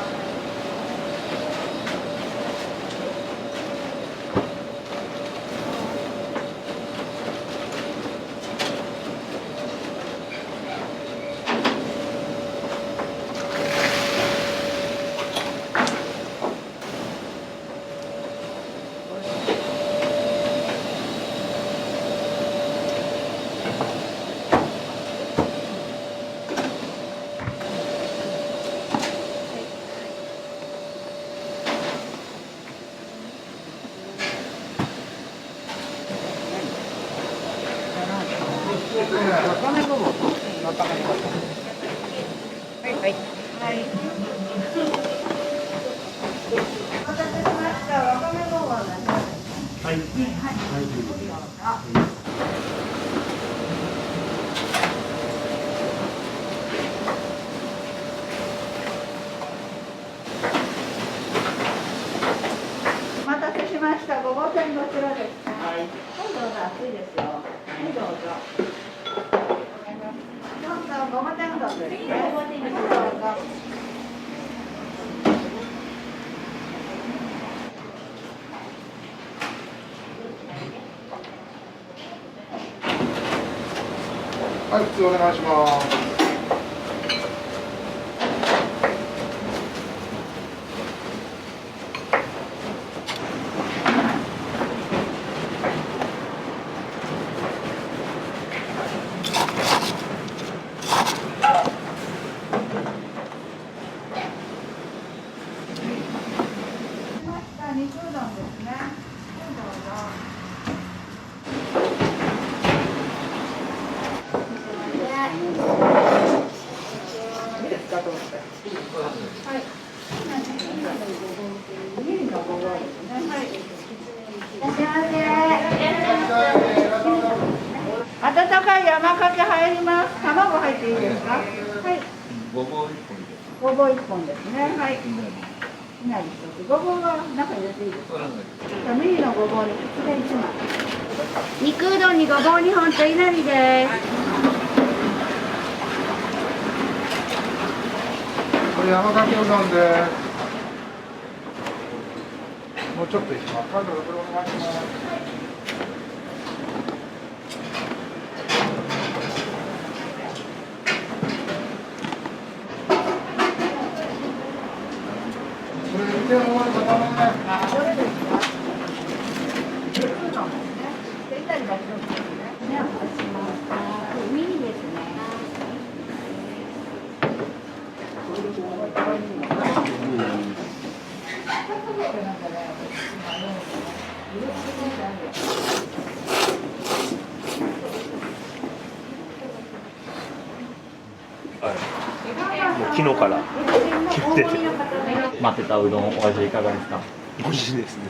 お待たせしました。ごぼう天どちらですか。はい。はい、どうぞ熱いですよ。はい、どうぞ。どうぞごぼう天うどんですね。はい、どうぞ。はい、普通お願いします。肉うどんですね。はい、どうぞ。いいですか、どうぞ。はい。温かい山かけ入ります。卵入っていいですか。はい。ごぼう1本で。ごぼう1本ですね。はい。いなり1つ。ごぼうは中に入れていいですか。ミリのごぼうにきつね1枚。肉うどんにごぼう2本といなりです。これ山かけうどんです。もうちょっといきます。これお願いします。これ見て終わりだね。どれですか。肉うどんですね。でいなりが1つですね。ね、お待たせしました。ミニですね。昨日から決めてて待ってたうどんお味いかがですか。美味しいですね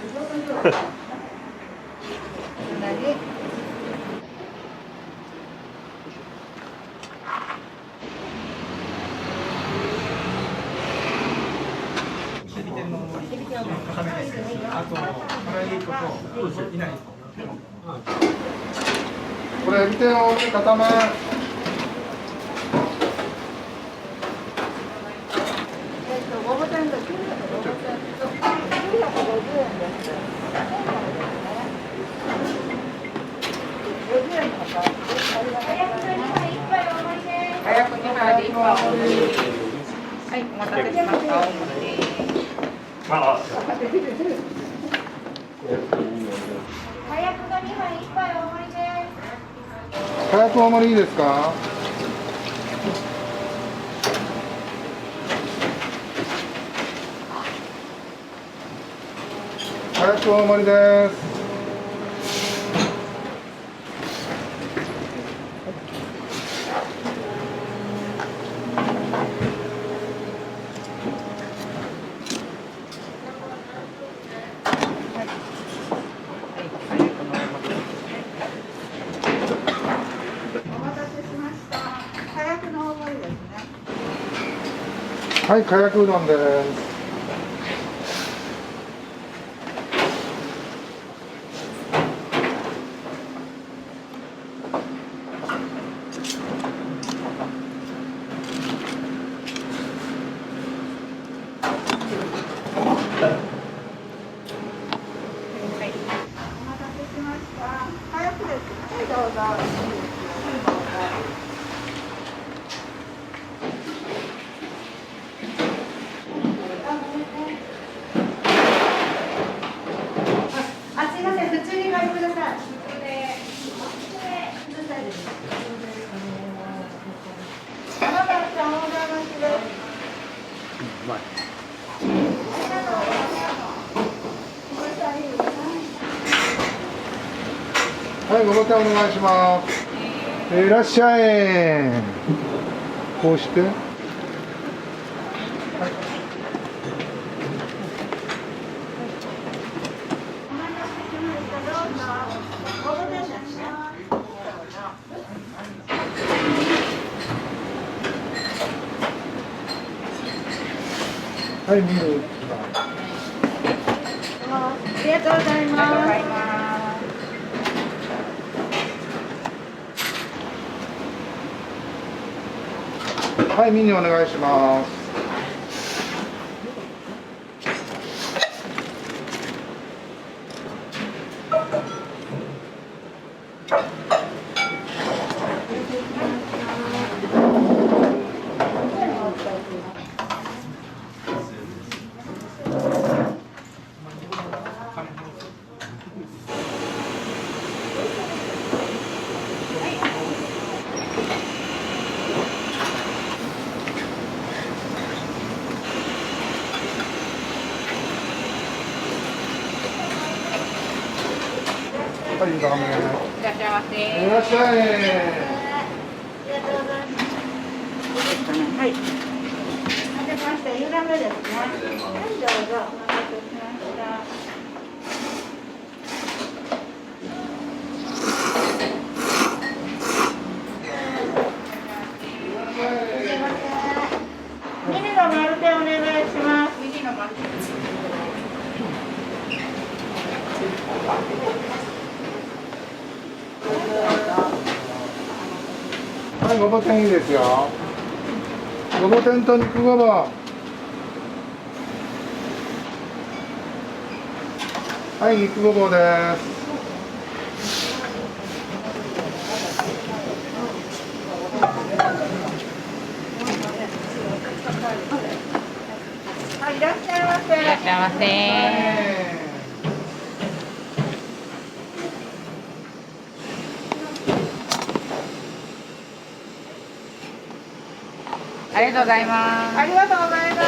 これエビ天を固め。ごぼう天が950円です。50円の方。早く2杯で1杯お盛り。はい、お待たせしました。早くが2杯1杯お盛りです。早くお盛りいいですか。早く大盛りです。お待たせしました。早くの大盛りですね。はい、かやくうどんです。どうぞ。あ、すいません、普通に書いてください。はい、ごボタンお願いします。いらっしゃい。こうして。はい。はい、見る。ありがとうございます。はい、ミニお願いします。はい、ダメ。いらっしゃいませ。いらっしゃい。はい。待てました。湯ダメですね。はい、どうぞ。お待たせしました。ミニの丸でお願いします。ミニの丸。はい、ごぼ天いいですよ。ごぼ天と肉ごぼ。はい、肉ごぼうです。はい、いらっしゃいませ。いらっしゃいませ。ありがとうございます。ありがとうございます。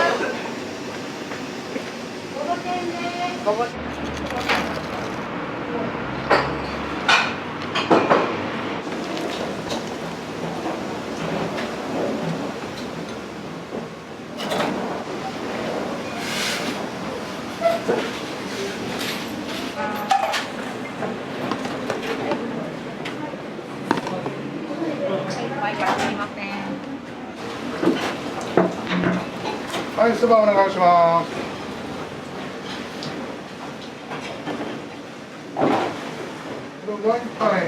ごぼ天です。ごぼはい、そばお願いします。どうぞ一杯。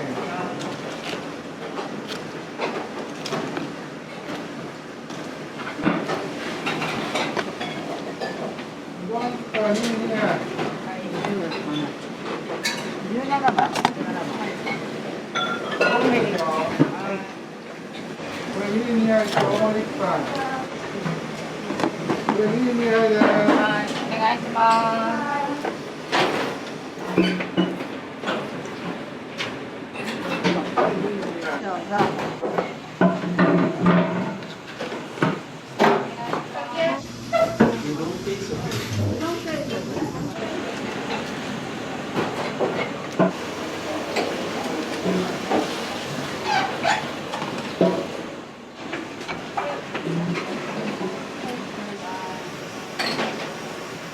17番。これミニ2杯と大盛り1杯。これミニ2杯です。はい、お願いします。どうぞ。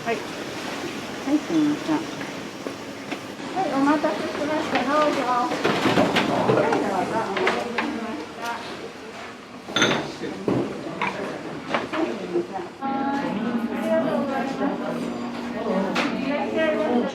はい、すみません。はい、お待たせしました。どうぞ。はい、どうぞ。お待たせしました。はい、ありがとうございます。いらっしゃいませ。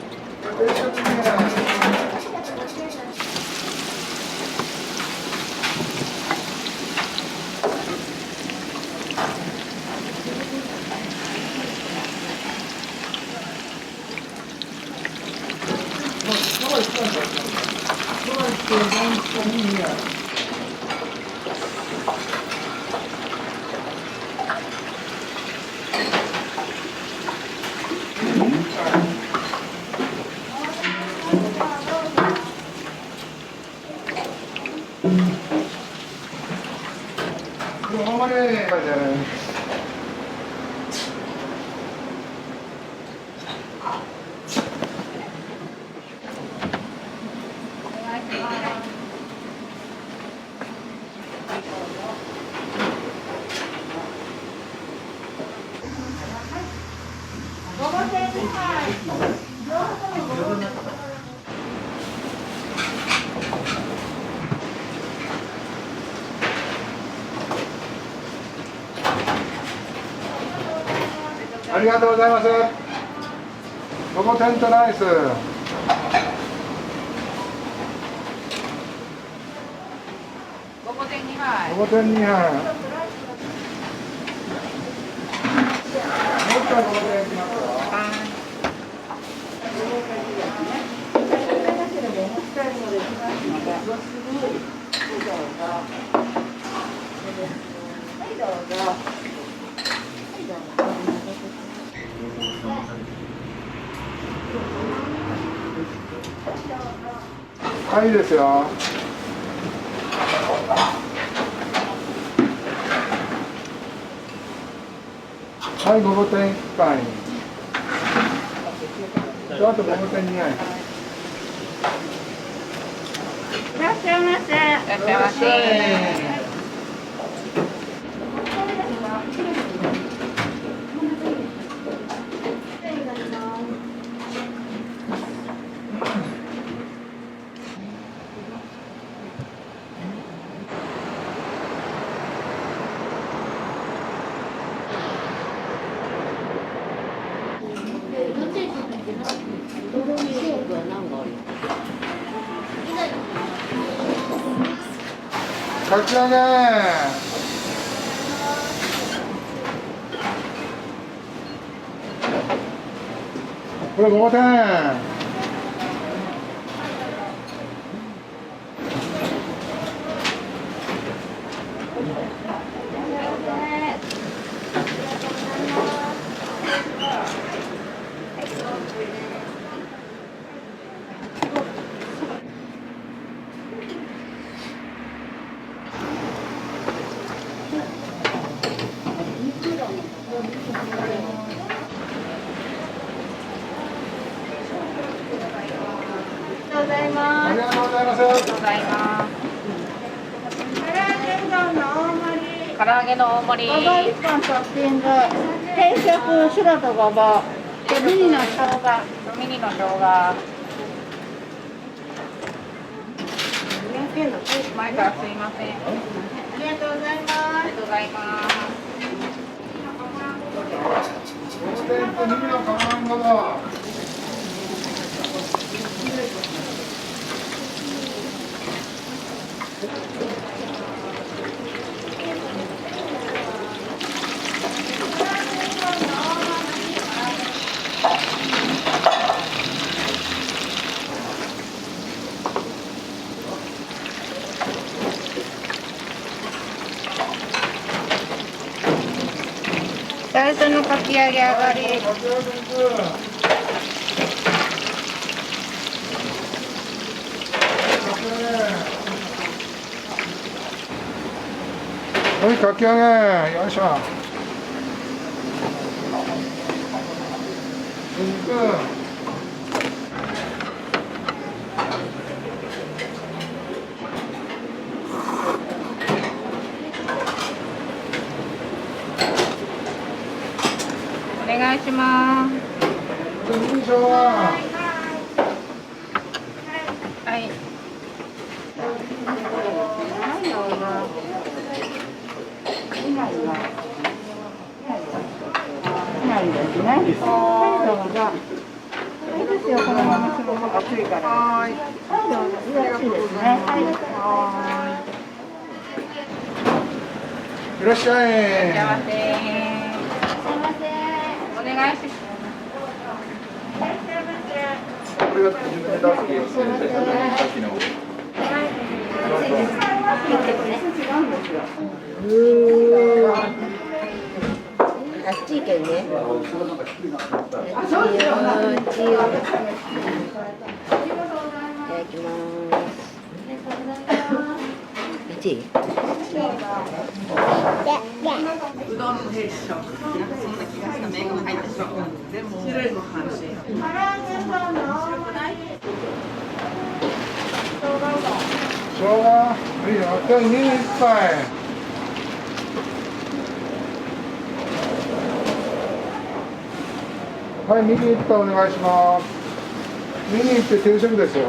ほんまにね、ありがとうございます。ごぼ天とライス。ごぼ天2杯。ごぼ天2杯。もう一回ごぼ天いきますよ。はい、いいですよ。はい、ごぼ天1杯。あとごぼ天2杯。いらっしゃいませ。いらっしゃいませ。かき揚げ。これごぼ天。ありがとうございます。ありがとうございます。唐揚げの大盛り。ごぼう1本トッピング。定食白とごぼう。でミニの生姜。ミニの生姜。前からすいません。ありがとうございます。ありがとうございます。ごぼ天とミニの卵。最初のかき揚げ上がり。はい、かき揚げ。よいしょ。お願いします。はい。ないですね。はい、どうぞ。いいですよ、このままそのまま熱いから。はい。はい、どうぞ。よろしいですね。はい。いらっしゃい。いらっしゃいませ。お願いします。これが自分で出す。さっきの。はあっち行けんね。あ、そうですよ。いただきます。あっち。うどんのヘッション。なんかそんな気がした。麺が入った瞬間。でも白いご飯し。生姜いいよ。じゃあ2人1杯。はい、右1杯お願いします。右って定食ですよ。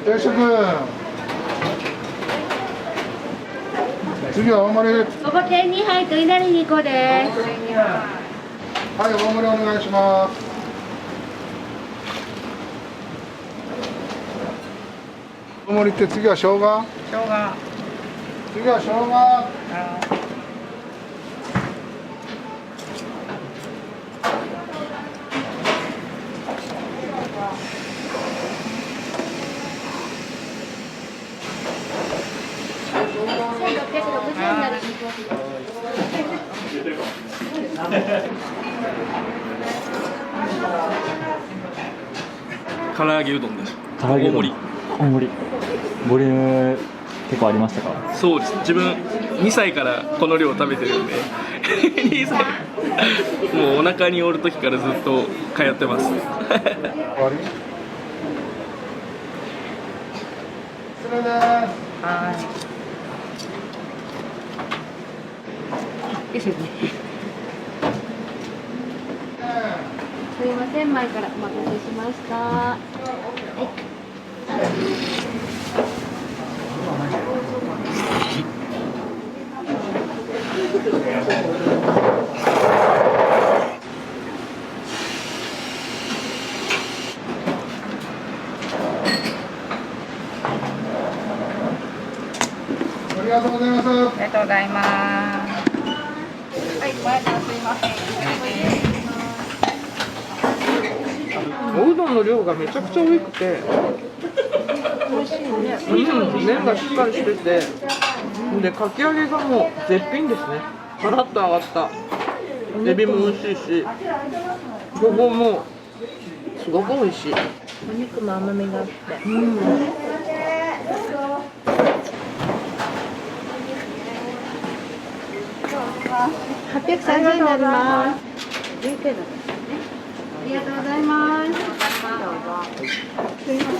定食。次は大盛り。そば天2杯といなり2個です。はい、大盛りお願いします。大盛りって次は生姜。生姜。次は生姜。唐揚げうどんです。唐揚げうどん大盛り。大盛り。ボリューム結構ありましたか？そうです。自分2歳からこの量食べてるんで2歳もうお腹におる時からずっと通ってます。終わり？それです。はい。すいません、前からお待たせしました。はい。ありがとうございます。ありがとうございます。はい、前からすいません。おうどんの量がめちゃくちゃ多くて、美味しいね。麺がしっかりしてて、でかき揚げがもう絶品ですね。カラッと揚がったエビも美味しいし、ごぼうもすごく美味しい。お肉も甘みがあって。830円になります。ありがとうございます。すいませ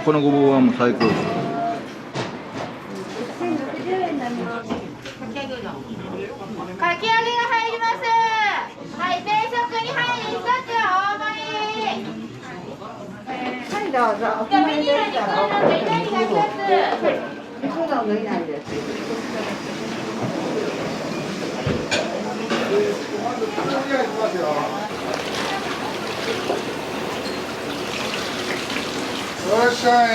このごぼうはもう最高です。1060円になります。かき揚げが入ります。はい、定食2杯1つ大盛り。はい、どうぞ。お決まりでしたら。肉うどんのいなりです。いらっしゃい。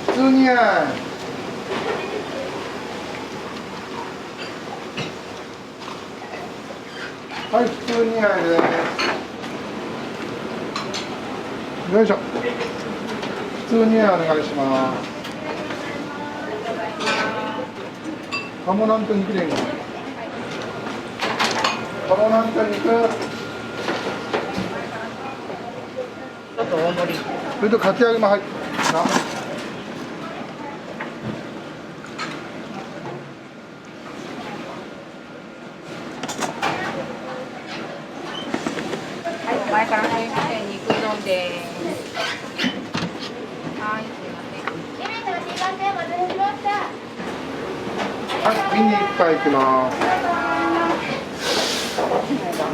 普通にや。はい、普通にやです。よいしょ。普通にお願いします。鴨なんと肉でいいの。鴨なんと肉。ちょっと大盛り。それとかき揚げも入ってるな。前からすいません、肉うどんです。はい、すいません。はい、ミニ一杯いきます。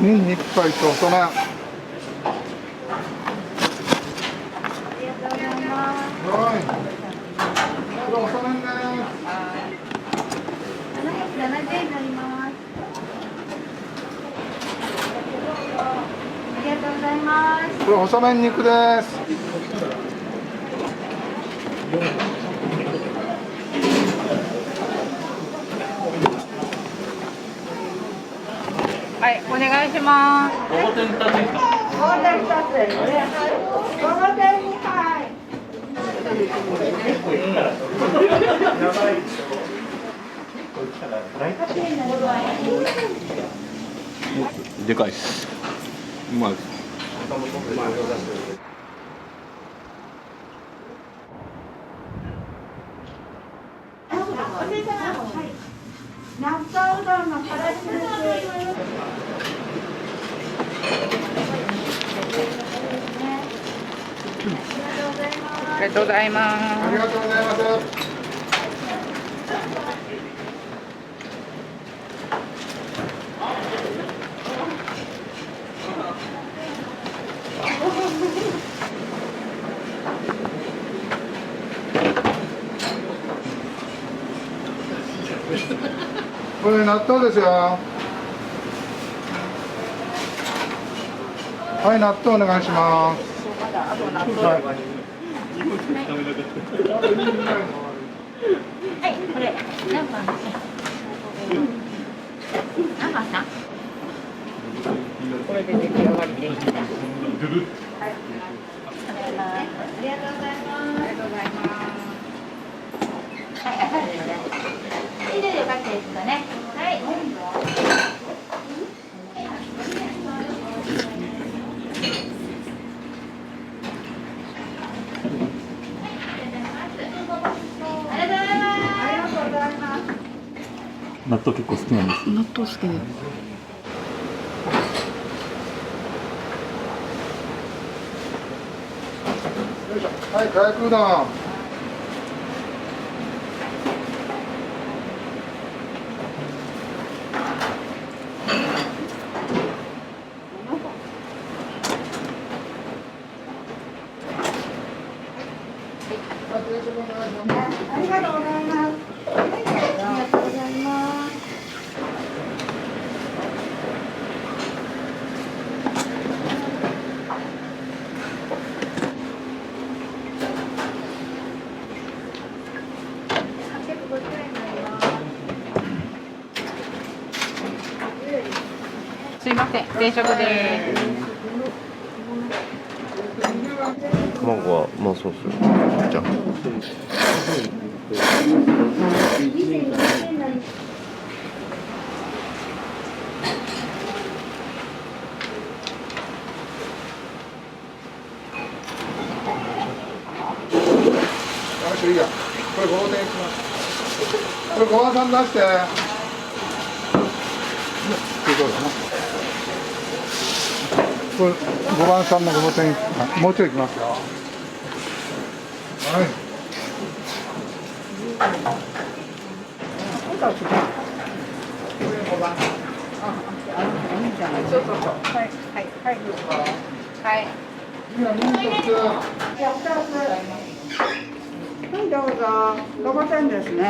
ニンニクパイと大人。これ細麺肉です。はい、お願いします。ごぼ天2つですか？ごぼ天2つですね。ごぼ天2杯。でかいっす。うまい。納豆うどんのからしです。ありがとうございます。ありがとうございます。これ納豆ですよ。はい、納豆お願いします。はいはい、これ何番ですか？何番さん？これで出来上がりです。はい、ありがとうございます。ありがとうございます。はい、ありがとうございます。以上でよかったですかね。はい。納豆結構好きなんです。納豆好きです。はい、かやくうどん。ありがとうございます。ありがとうございます。すいません、定食です。卵はうまそうっすよ。じゃあ。よし、いいや。これごぼ天します。これごまさん出して。これ5番さんのごぼ天、もうちょいいきますよ。はい。そうそうそう。はい、はい、はい。はい。はい、どうぞ。ごぼ天ですね。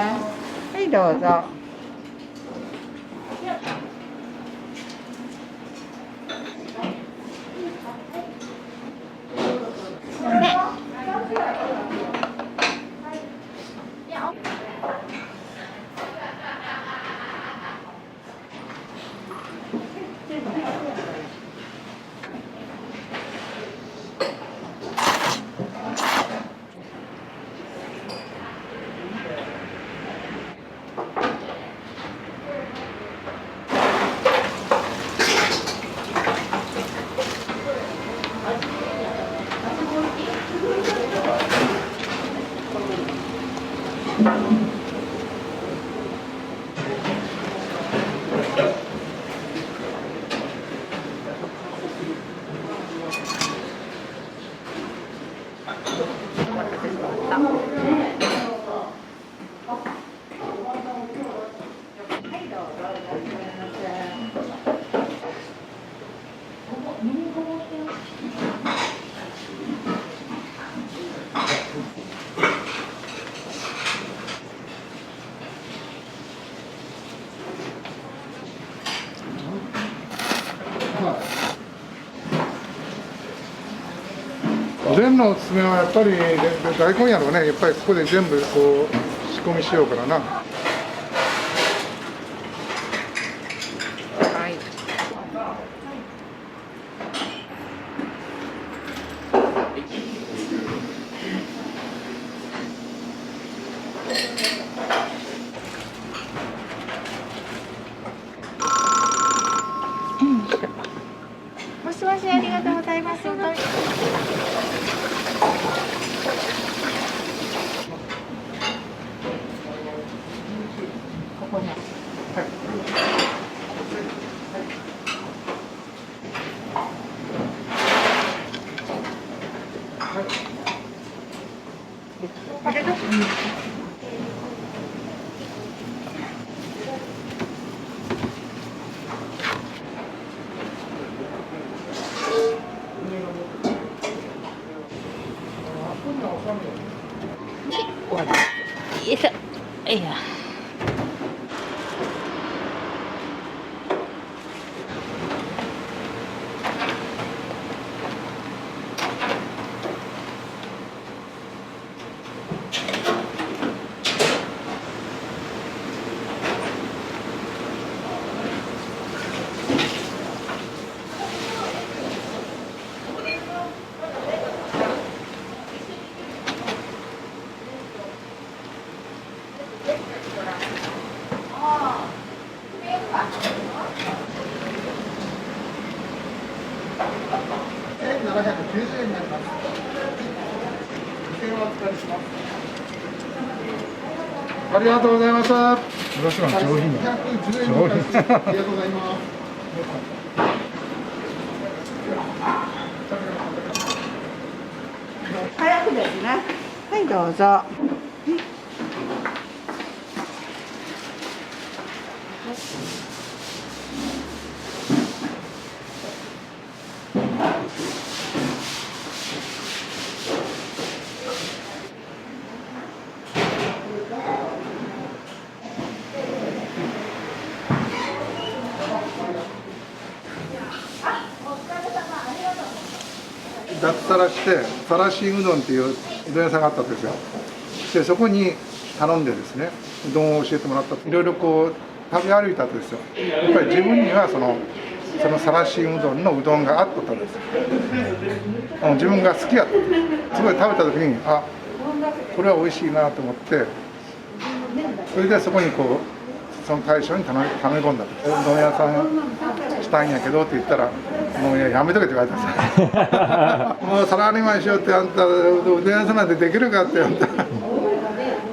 はい、どうぞ。おでんのおすすめはやっぱり大根やろうね。やっぱりここで全部こう仕込みしようからな。もしもし、ありがとうございます。ここに。これどうしますか？よいしょ。いや。1790円になります。2000円お預かりします。ありがとうございます。よろしくお願いします。上品だ。上品。ありがとうございます。早くですね。はい、どうぞ。脱サラしてサラシうどんっていううどん屋さんがあったんですよ。でそこに頼んでですね、うどんを教えてもらったと。いろいろこう食べ歩いたとですよ。やっぱり自分にはそのサラシうどんのうどんがあったんですよ。自分が好きやった。すごい食べた時にこれは美味しいなと思って、それでそこにこうその大将に頼み込んだんです。うどん屋さんしたいんやけどって言ったら、もうやめとけって言われたんですよ。もうサラリーマンしようって、あんたうどん屋さんなんてできるかって言ったら、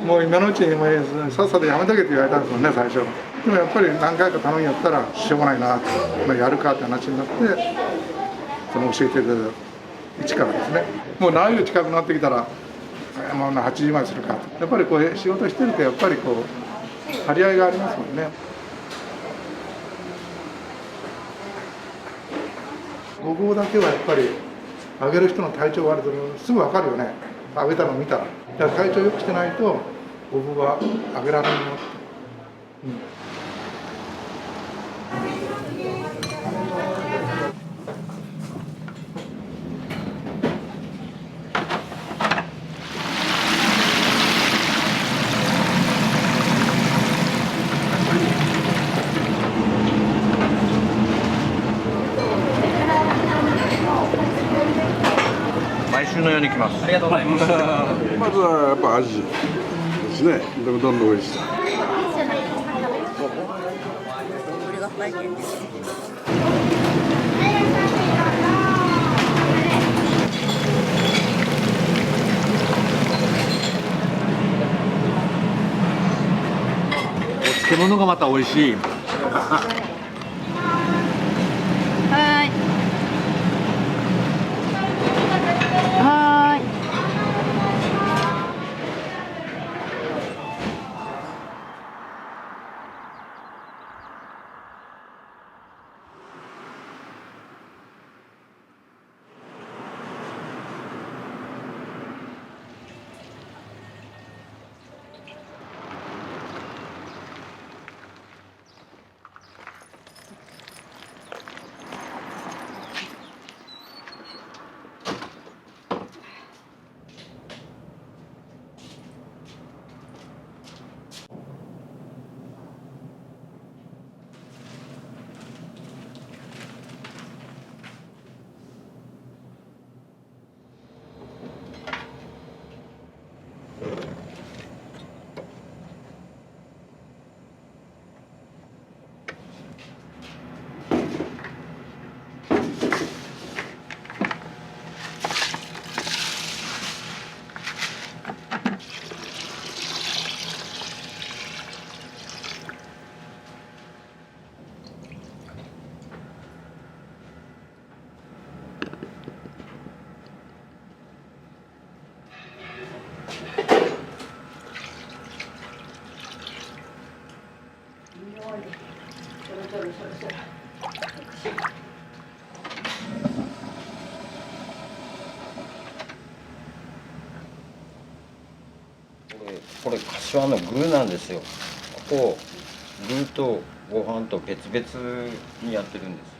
もう今のうちにもうさっさとやめとけって言われたんですよね、最初。でもやっぱり何回か頼みやったらしょうがないなって、やるかって話になって、その教えていただいた一からですね。もう内容近くなってきたら、もう8時前するかと。やっぱりこう仕事してるとやっぱりこう張り合いがありますもんね。ごぼうだけはやっぱり揚げる人の体調悪いとすぐ分かるよね。揚げたの見たら。だから体調良くしてないとごぼうは揚げられないよって。毎週のように来ます。ありがとうございます。まずはやっぱ味ですね。でもどんどん美味しさ。これが拝見です。お漬物がまた美味しい。これ柏の具なんですよ。ここ具とご飯と別々にやってるんです。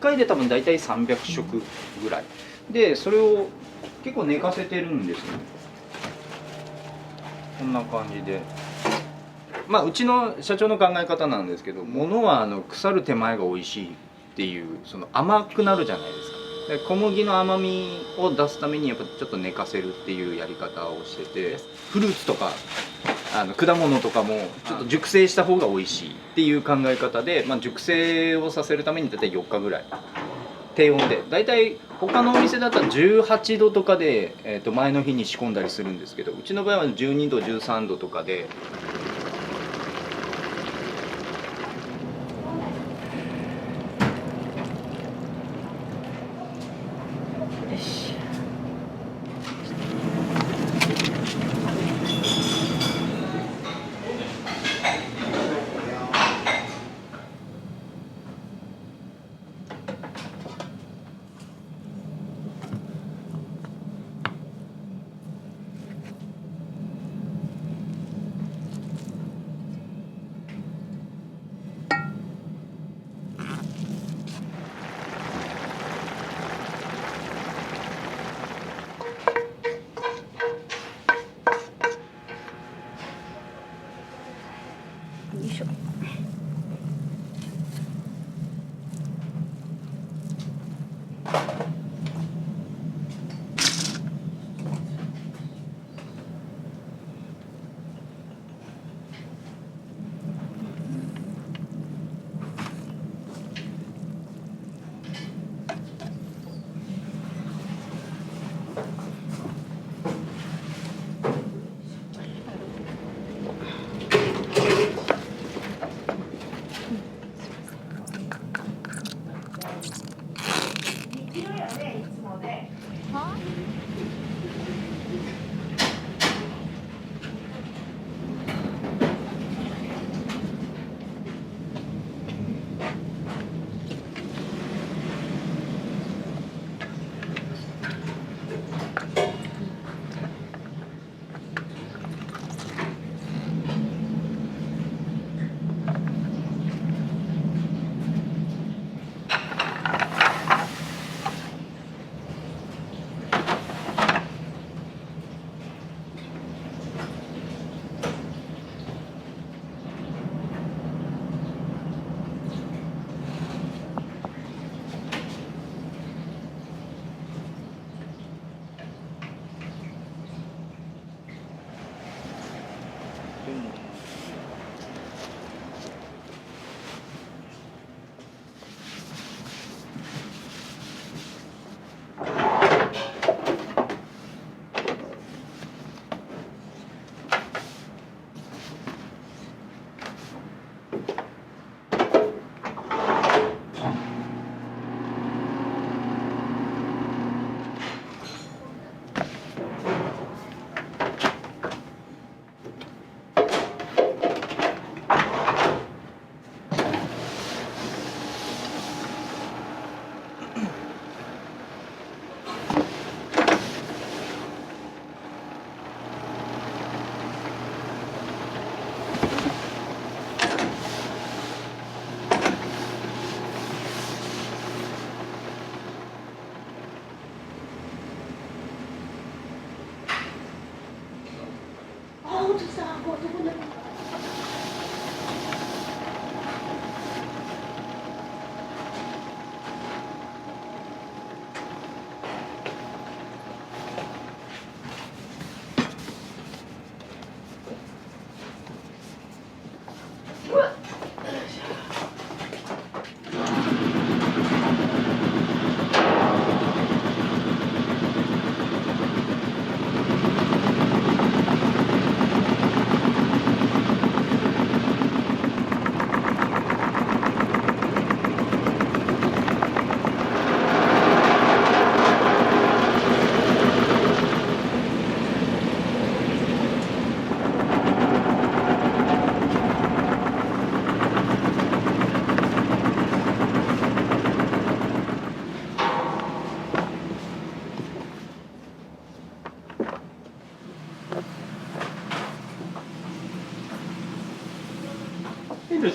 1回で多分大体300食ぐらいで、それを結構寝かせてるんですね。こんな感じで、まあうちの社長の考え方なんですけど、物は腐る手前が美味しいっていう、その甘くなるじゃないですか。で小麦の甘みを出すためにやっぱちょっと寝かせるっていうやり方をしてて、フルーツとか果物とかもちょっと熟成した方が美味しいっていう考え方で、熟成をさせるために大体4日ぐらい低温で、大体他のお店だったら18度とかで、前の日に仕込んだりするんですけど、うちの場合は12度13度とかで。よいしょ。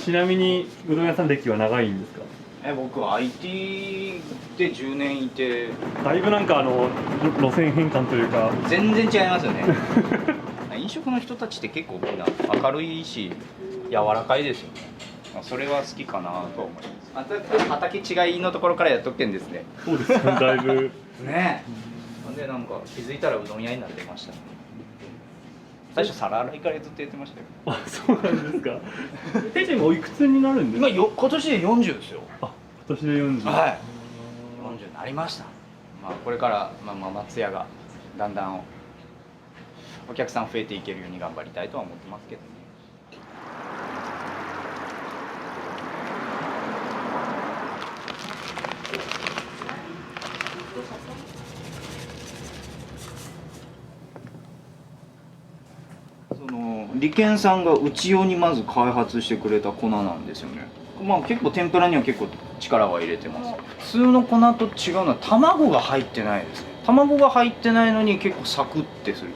ちなみにうどん屋さん歴は長いんですか？僕は IT で10年いて、だいぶなんか路線変換というか全然違いますよね飲食の人たちって結構みんな明るいし柔らかいですよね。それは好きかなと思います。畑違いのところからやっとってんですね。そうですね、だいぶね。なんでなんか気づいたらうどん屋になってました。最初皿洗いからずっとやってましたよ。あ、そうなんですか。店長今おいくつになるんですか。今今年で40ですよ。あ、今年で40。はい。40になりました。まあこれから松屋がだんだんお客さん増えていけるように頑張りたいとは思ってますけどね。利権さんがうち用にまず開発してくれた粉なんですよね。まあ結構天ぷらには結構力は入れてます。普通の粉と違うのは卵が入ってないですね。卵が入ってないのに結構サクッてする。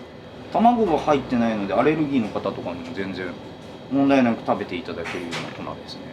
卵が入ってないのでアレルギーの方とかにも全然問題なく食べていただけるような粉ですね。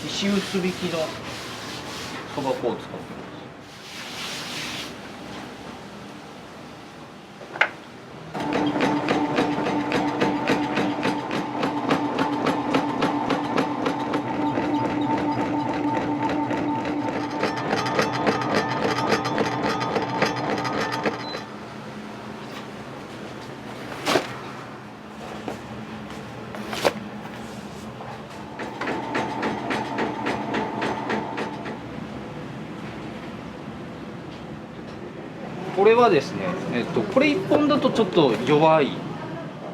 石臼引きのそば粉を使ってます。これはですね、これ1本だとちょっと弱い、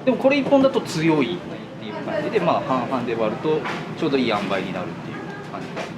でもこれ1本だと強いっていう感じで、まあ半々で割るとちょうどいい塩梅になるっていう感じです。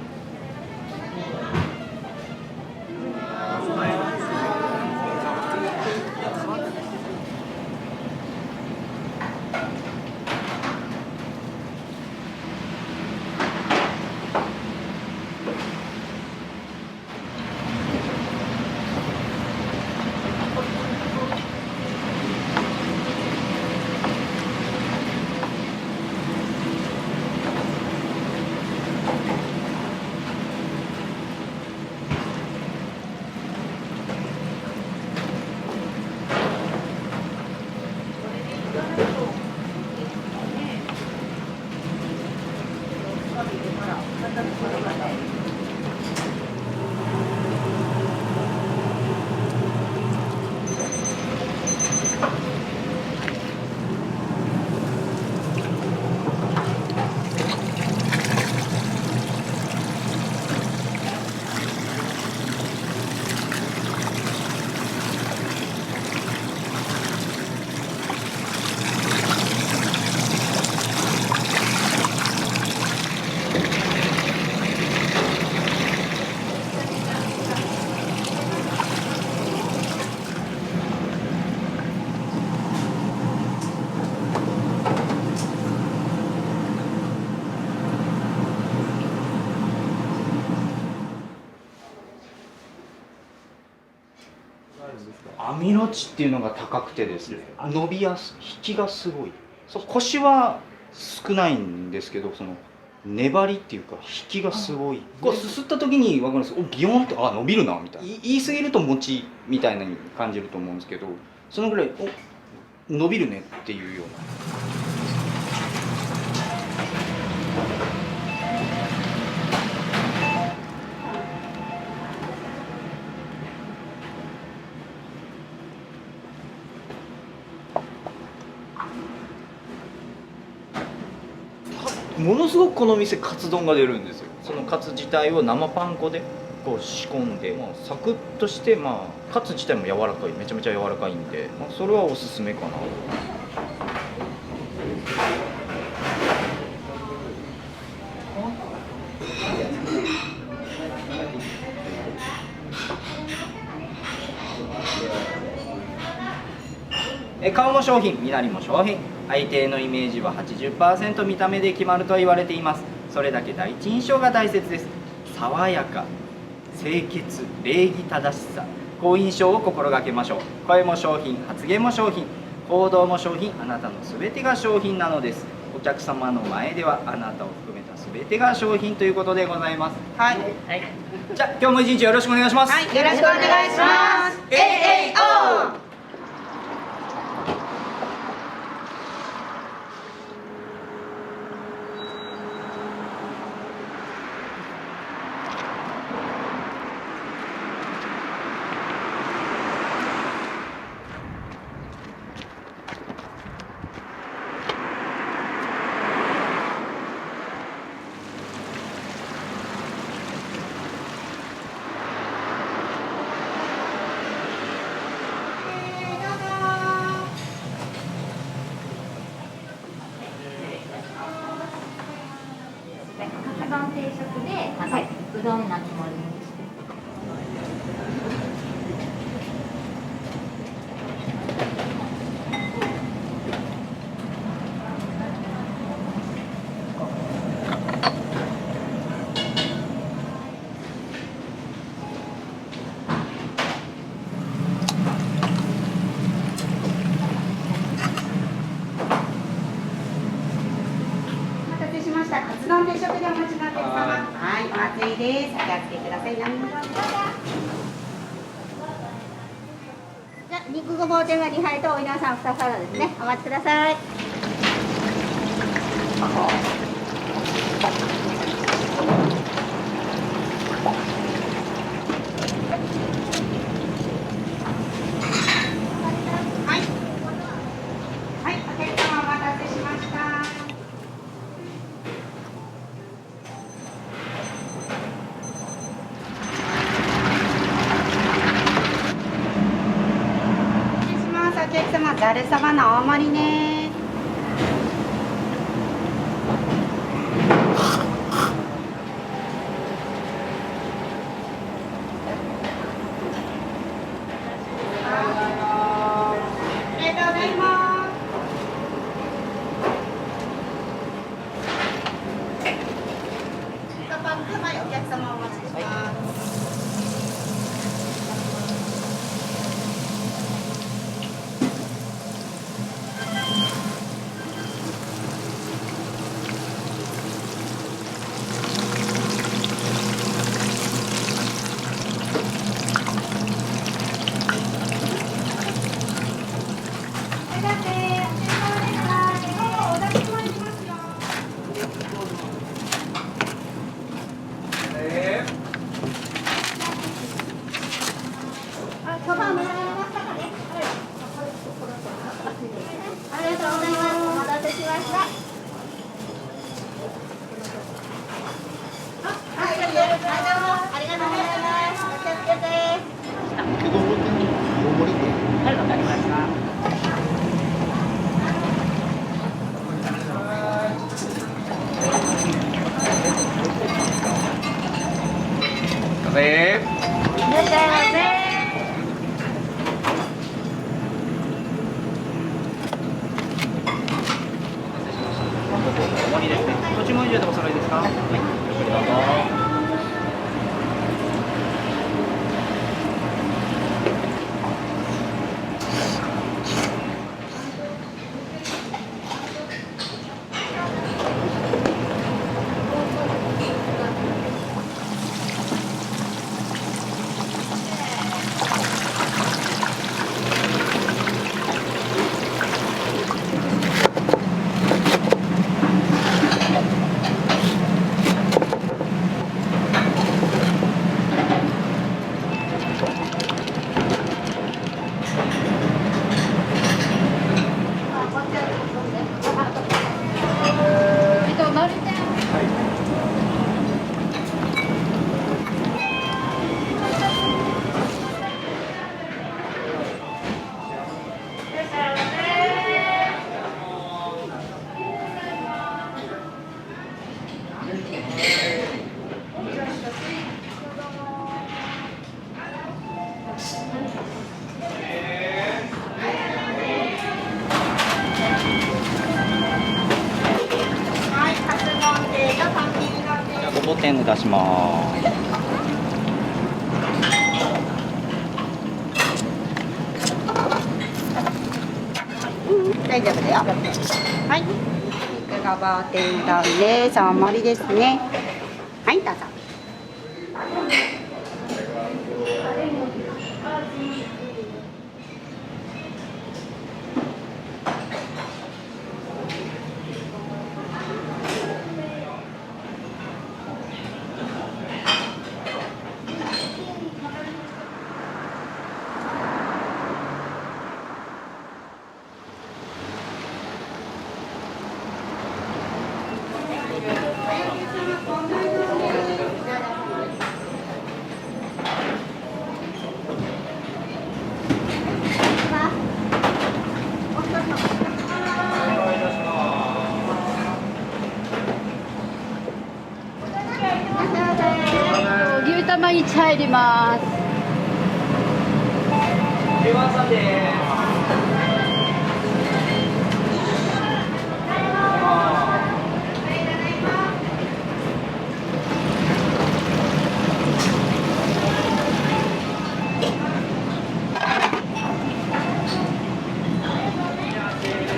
ったところまで。網の値っていうのが高くてですね、伸びやすい、引きがすごい。そうコシは少ないんですけど、その粘りっていうか引きがすごい。こうすすった時に分かるんです。おビヨンって伸びるなみたいな。言い過ぎると餅みたいなに感じると思うんですけど、そのぐらい伸びるねっていうような。ものすごくこの店カツ丼が出るんですよ。そのカツ自体を生パン粉でこう仕込んで、サクッとして、カツ自体も柔らかい、めちゃめちゃ柔らかいんで、それはおすすめかな。顔も商品、身なりも商品。相手のイメージは 80% 見た目で決まると言われています。それだけ第一印象が大切です。爽やか、清潔、礼儀正しさ、好印象を心がけましょう。声も商品、発言も商品、行動も商品、あなたの全てが商品なのです。お客様の前ではあなたを含めた全てが商品ということでございます。はい、じゃあ今日も一日よろしくお願いします。はい、よろしくお願いします。AAO。カツ丼定食で、うどん並盛り。カツ丼定食でお待ちのお客様。はい、お熱いです。お気をつけください。何もじゃあ、肉ごぼう天が2杯とお稲荷さん2皿ですね。お待ちください。お客様、ざるそばの大盛りね。ありがとうございます。パンク、はい、お客様お待ちしてます。ませ。いらっしゃいませ。お盛りですね。ご注文以上でお揃いですか。はい。どうぞ。ごぼ天を出します。大丈夫だよ。はい。肉がバー天丼です。大盛りですね。はい、どうぞ。牛玉1入ります。は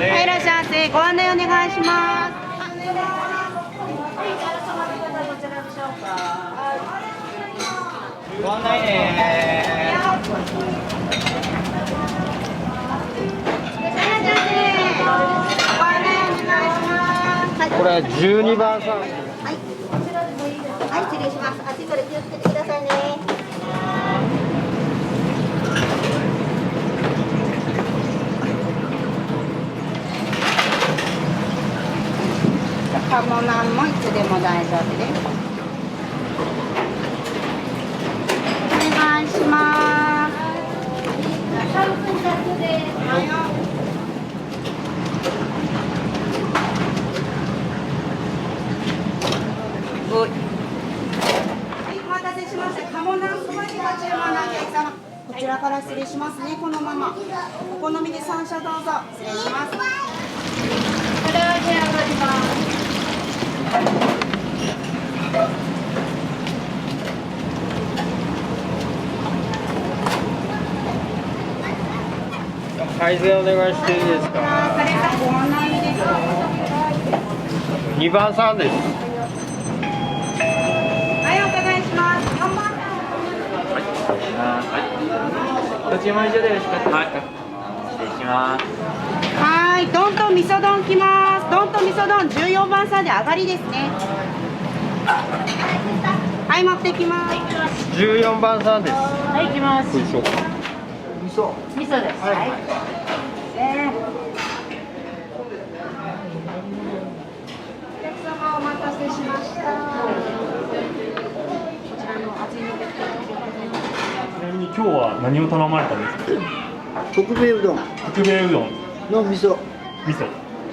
い、いらっしゃいませ。ご案内お願いします。ご案内ね。これ12番さん。はい、失礼します。足から気をつけてくださいね。鴨ナンもいつでも大丈夫です。お願いします。はい、お待たせしました。鴨ナンそばにご注文のお客様。こちらから失礼しますね。このまま。お好みで3社どうぞ。失礼します。これは手上がります。改善お願いしていいですか。ご案内です。2番さんです。はい、お伺いします。4番ご注文以上でよろしかったですか。はい、失礼します。はい、どんと味噌丼きます。どんと味噌丼14番さんで上がりですね。はい、持ってきます。14番さんです。はい、行きます。よいしょ。味噌です。はい。お客様お待たせしました。こちらの味の別ちなみに今日は何を頼まれたんですか。特米うどん特米うどんの味噌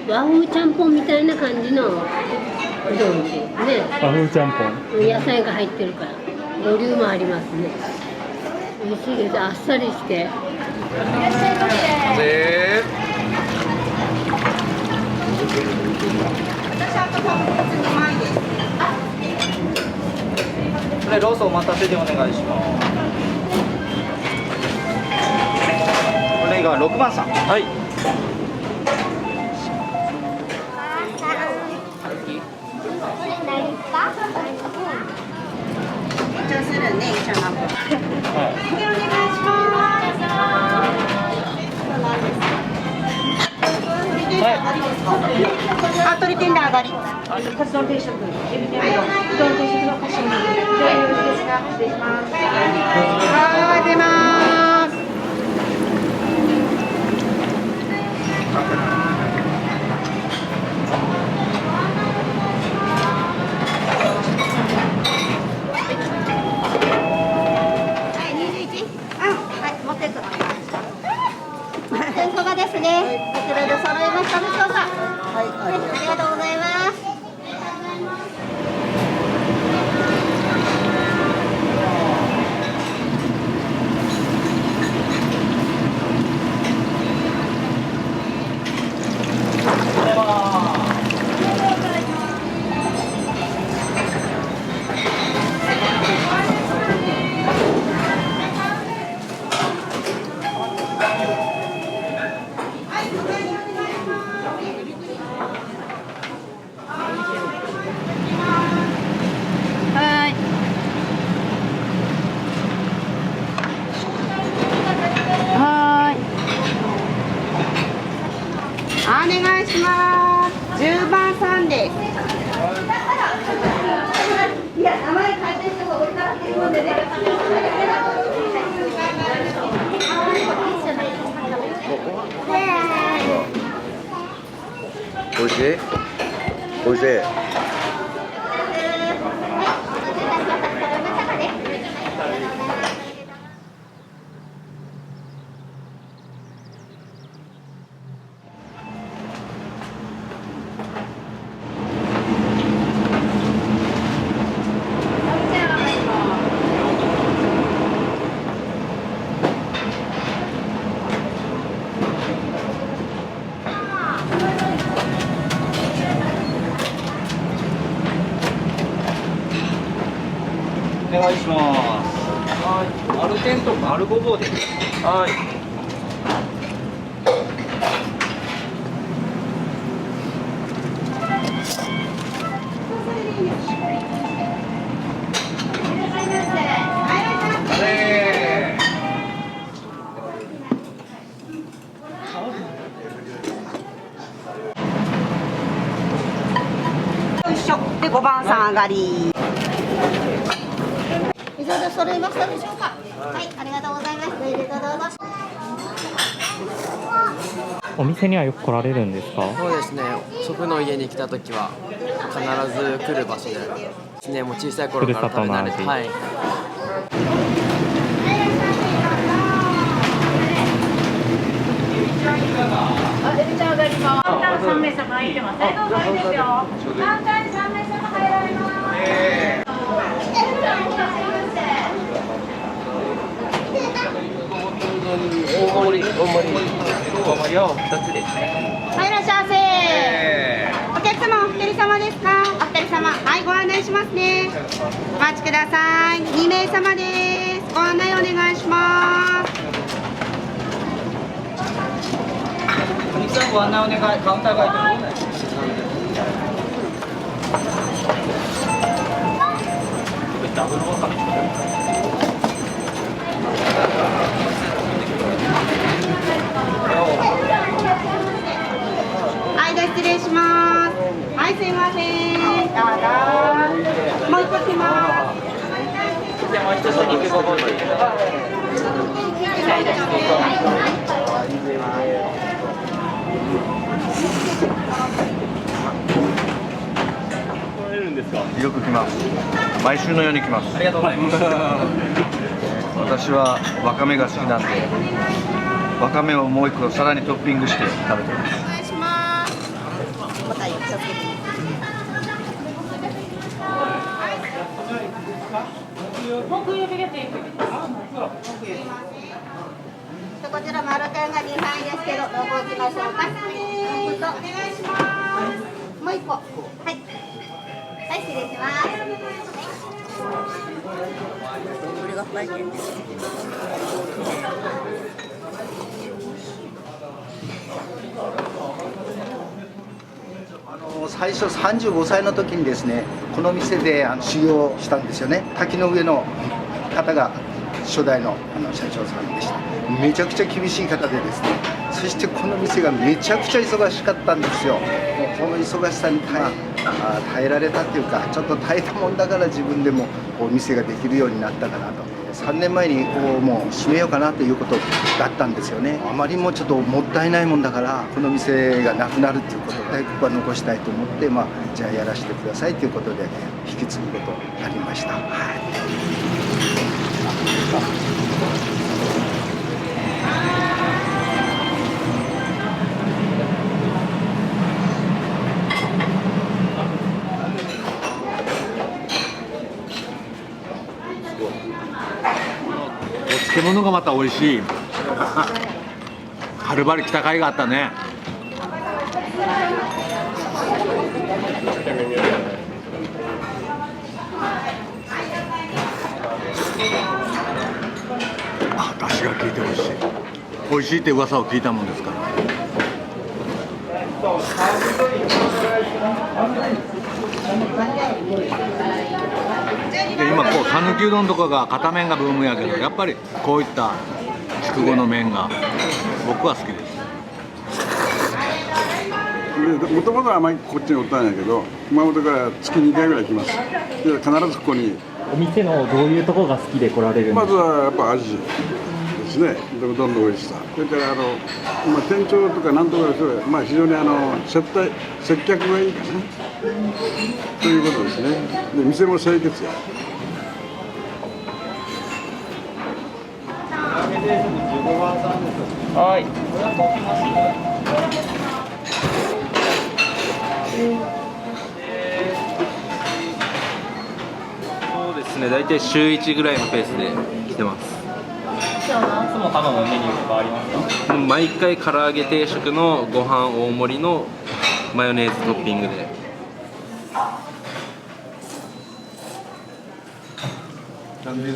和風ちゃんぽんみたいな感じのうどんっていうね。和風ちゃんぽん。野菜が入ってるから。ボリュームありますね。美味しいです。あっさりして。いらっしゃいませ。これロースお待たせでお願いします。これが6番さん。はい。緊張するね、一緒なの。お願いします。あ、鶏天で上がり。カツ丼定食、エビ天うどん定食のカシューナ。じゃあよろしいですか。失礼します。はい、出ます。天そばですね。こちらで揃えましたでしょうか。はい、ありがとうございます。お願いします。10番さんです。いや、名前書いてる人が多いからっていうのでね。おいしい？おいしい。お願いします。はい。丸天と丸ごぼうです。はい。よいしょ。で5番さん上がり。以上で揃いましたでしょうか。はい、ありがとうございます。どうぞ。お店にはよく来られるんですか？そうですね。祖父の家に来た時は必ず来る場所ですね。もう小さい頃から食べ慣れて、はい。エビちゃん上がります。簡単3名様入ってます。どうぞいいですよ。簡単3名様入られます。大盛りを2つですね。はい、いらっしゃいませ。お客様お一人様ですか？お一人様。はい、ご案内しますね。お待ちください。2名様です。ご案内お願いします。お肉さんご案内お願い。カウンターが空いてます。ダブルわかめ。はい、失礼します。はい、すいません。どうぞ。もう一個来ます。じゃあもう一つ肉ごぼうで。来られるんですか？よく来ます。毎週のように来ます。ありがとうございます。私はわかめが好きなんで、わかめをもう一個さらにトッピングして食べてます。お願いします。また気をつけて。こちら丸天が2杯ですけど、どこ行きましょうか。お願いします。もう1個。はい。はい、失礼します。これが体験です。最初35歳の時にですね、この店で修行したんですよね。滝の上の方が初代の社長さんでした。めちゃくちゃ厳しい方でですね、そしてこの店がめちゃくちゃ忙しかったんですよ。もうこの忙しさに耐えられたっていうか、ちょっと耐えたもんだから自分でもこう店ができるようになったかなと。3年前にこうもう閉めようかなということだったんですよね。あまりにもちょっともったいないもんだから、この店がなくなるっていうことで、ここは残したいと思って、じゃあやらせてくださいということで引き継ぐことになりました。お漬物がまた美味しい。はるばる来た甲斐があったね。出汁が効いて美味しい。美味しいって噂を聞いたもんですから。で今こう讃岐うどんとかが片面がブームやけど、やっぱりこういった筑後の麺が僕は好きです。もともとはあまりこっちにおったんやけど、熊本から月2回ぐらい来ます。で必ずここに。お店のどういうところが好きで来られるんですか。まずはやっぱ味ですね。でうどんの美味しさ。それから店長とかなんとか非常に接客がいいかなということですね。で店も清潔や。はい。そうですね、大体週1ぐらいのペースで来てます。いつも頼むメニューとかありますか。毎回唐揚げ定食のご飯大盛りのマヨネーズトッピングで。なんで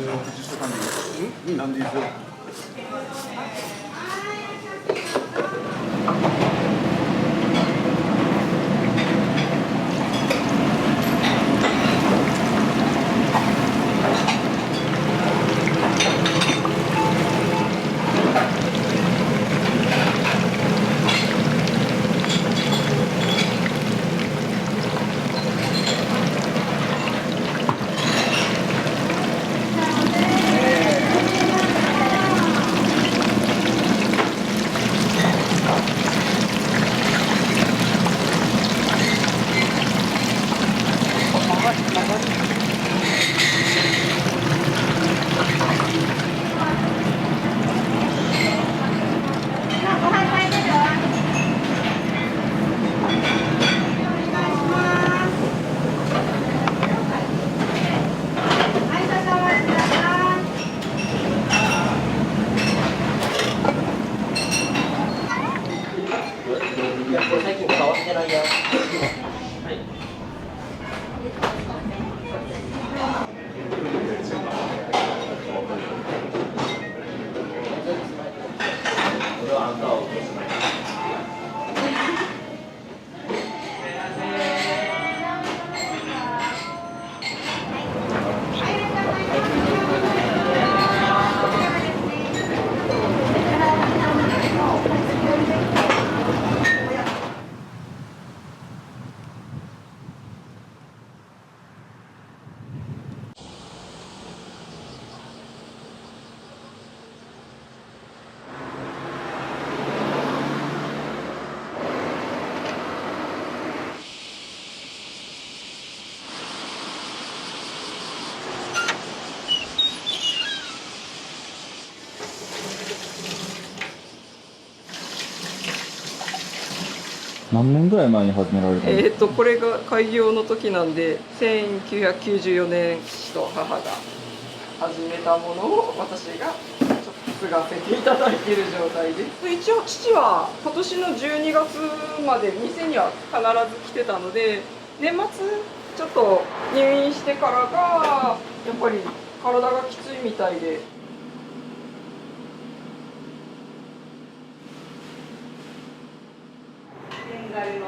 何年ぐらい前に始められたんですか。これが開業の時なんで1994年父と母が始めたものを私がちょっと継がせていただいている状態です。一応父は今年の12月まで店には必ず来てたので、年末ちょっと入院してからがやっぱり体がきついみたいで。現在の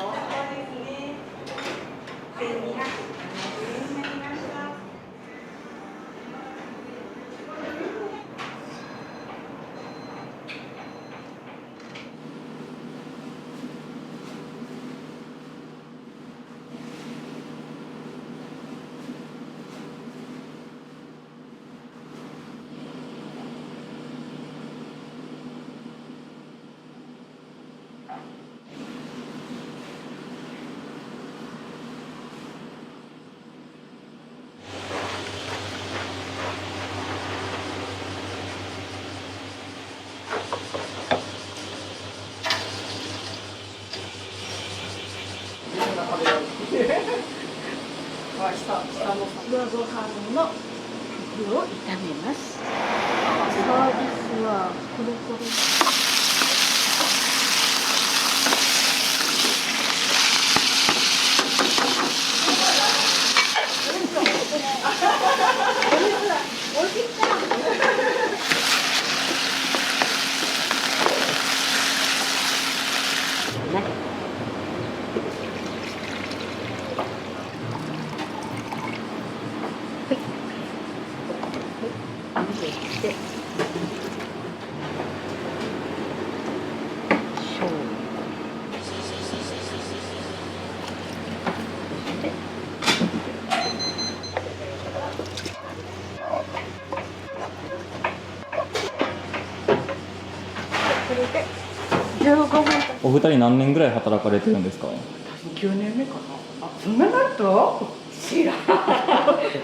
ご飯の具を炒めます。サービスはコロコロ。お二人何年ぐらい働かれてるんですか？9年目かな。あ、そんななると知らん。こ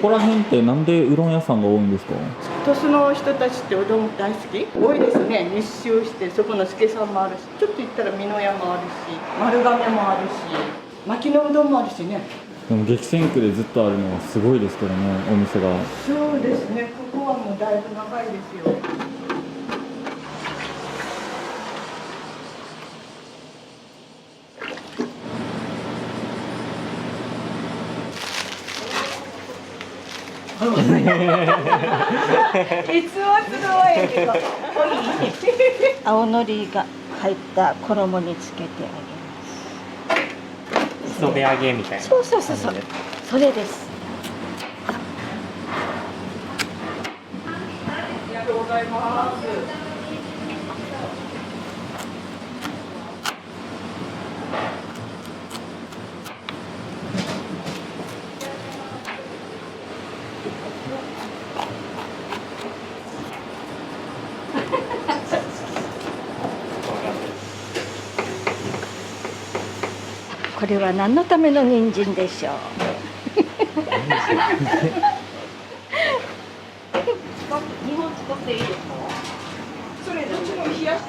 こら辺ってなんでうどん屋さんが多いんですか？鳥栖の人たちってうどん大好き多いですね。密集してそこの助さんもあるし、ちょっと行ったら美濃屋もあるし、丸亀もあるし、薪のうどんもあるしね。でも激戦区でずっとあるのはすごいですけどね、お店が。そうですね。ここはもうだいぶ長いですよ。いつもすごいけど青のりが入った衣につけてあげます。磯辺揚げみたいな。そうそうそうそう。それです。ありがとうございます。これは何のための人参でしょう。日本使っていいですか？それどっちも冷やし。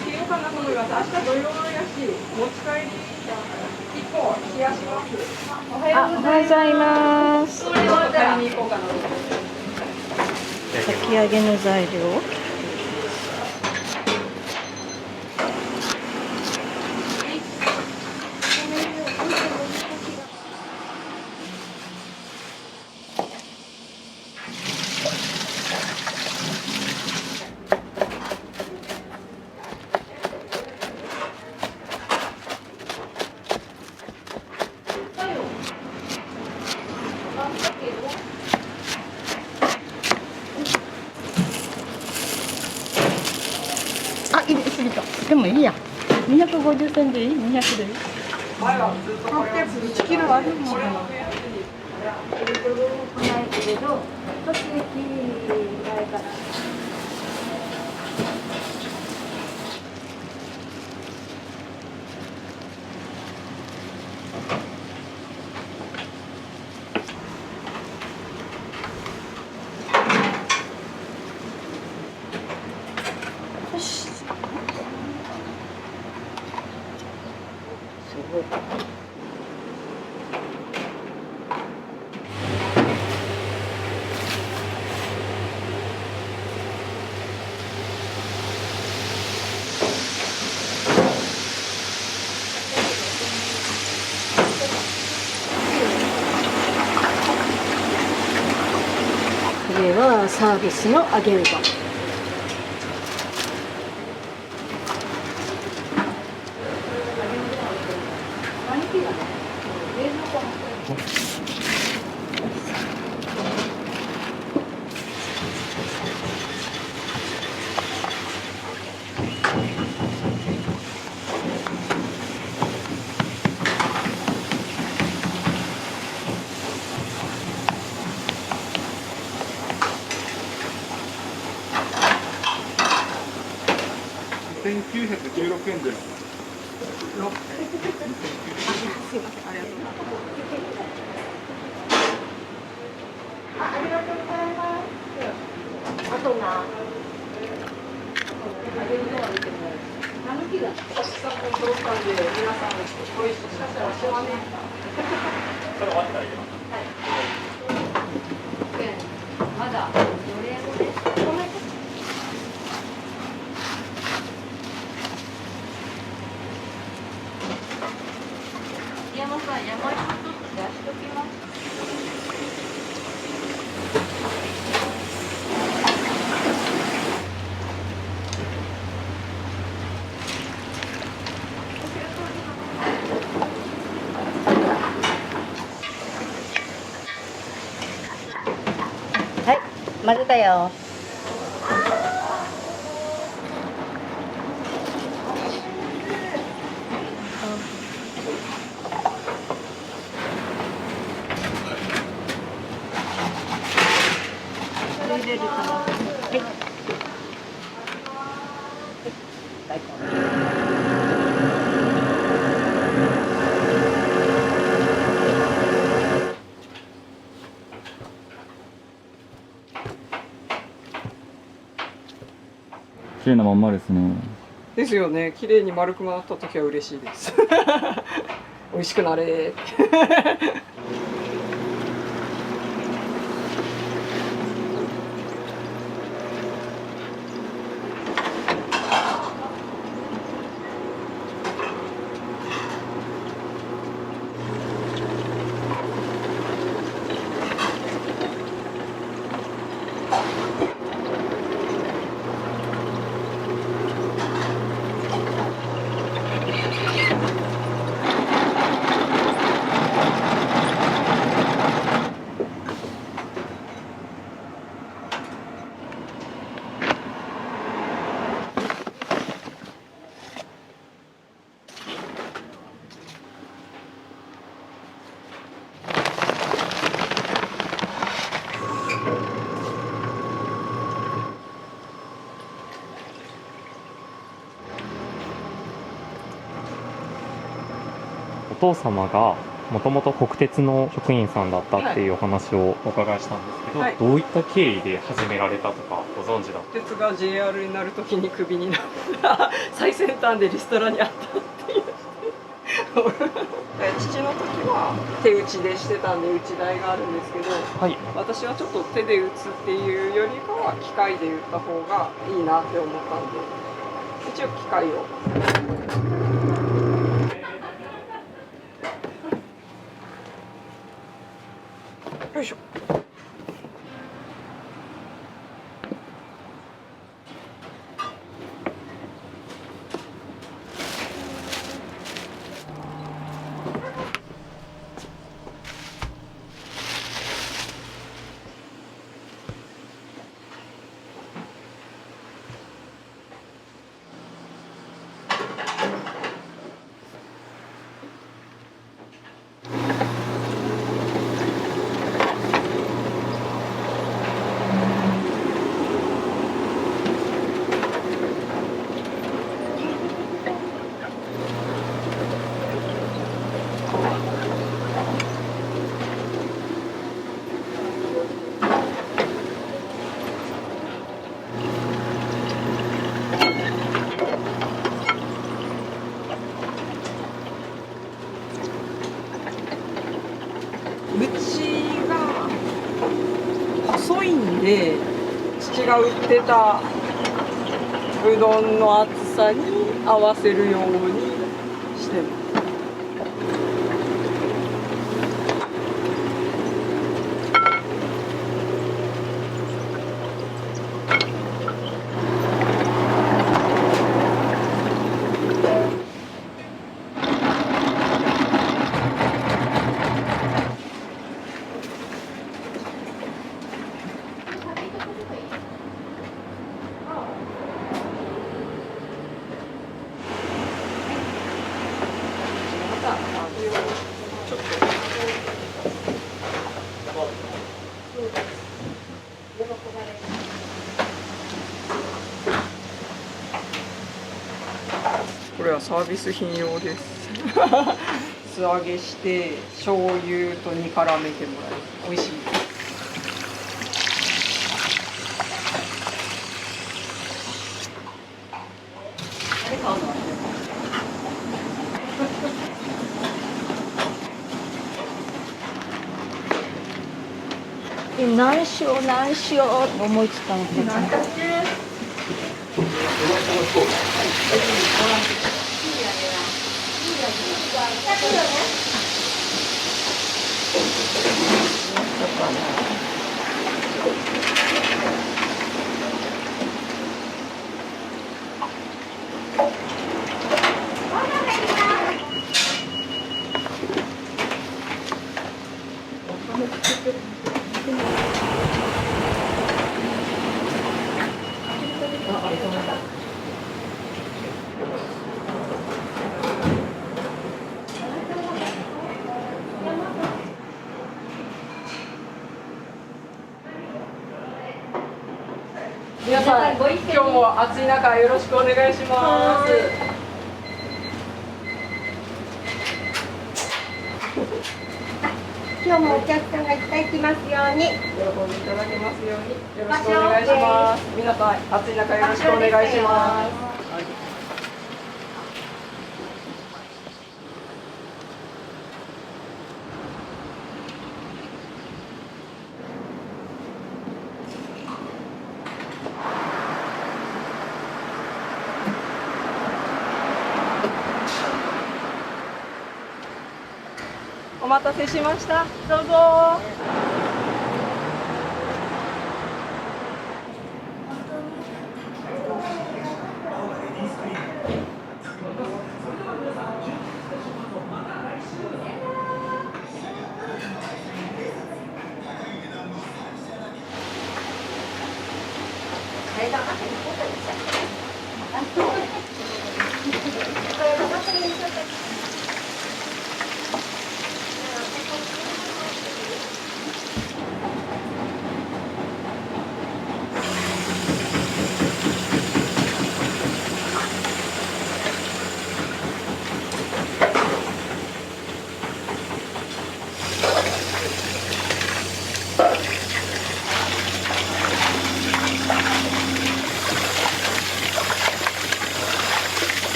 つけようかなと思います。明日土曜やし、持ち帰り1個冷やします。おはようございます。買いに行こうかな。かき揚げの材料。あ、入れすぎた。でもいいや。250円でいい？200でいい？800、1キロあるもん。ないけれど、栃木ないから。よし。すごい。上はサービスの揚げうどん。1916円です。ありがとうございます。あとな。まだ山さん、山芋ちょっと出しときます。はい、混ぜたよ。入れるかな。はい。綺麗なまんまですね。ですよね。綺麗に丸くなった時は嬉しいです。美味しくなれ。お父様がもともと国鉄の職員さんだったっていうお話をお伺いしたんですけど、はい、どういった経緯で始められたとかご存知だったんですか？鉄が JR になるときにクビになった最先端でリストラにあったっていう父の時は手打ちでしてたんで打ち台があるんですけど、はい、私はちょっと手で打つっていうよりかは機械で打った方がいいなって思ったんで一応機械を。よいしょ。細いんで父が売ってたうどんの厚さに合わせるようにしてます。サービス品用です。素揚げして醤油と煮絡めてもらう。美味しい。何しよう何しようと思いつったのかな。皆さん、今日も暑い中よろしくお願いします。今日もお客さんがいっぱい来ますように。喜んでいただけますようによろしくお願いします。皆さん、暑い中よろしくお願いします。お待たせしました。どうぞ。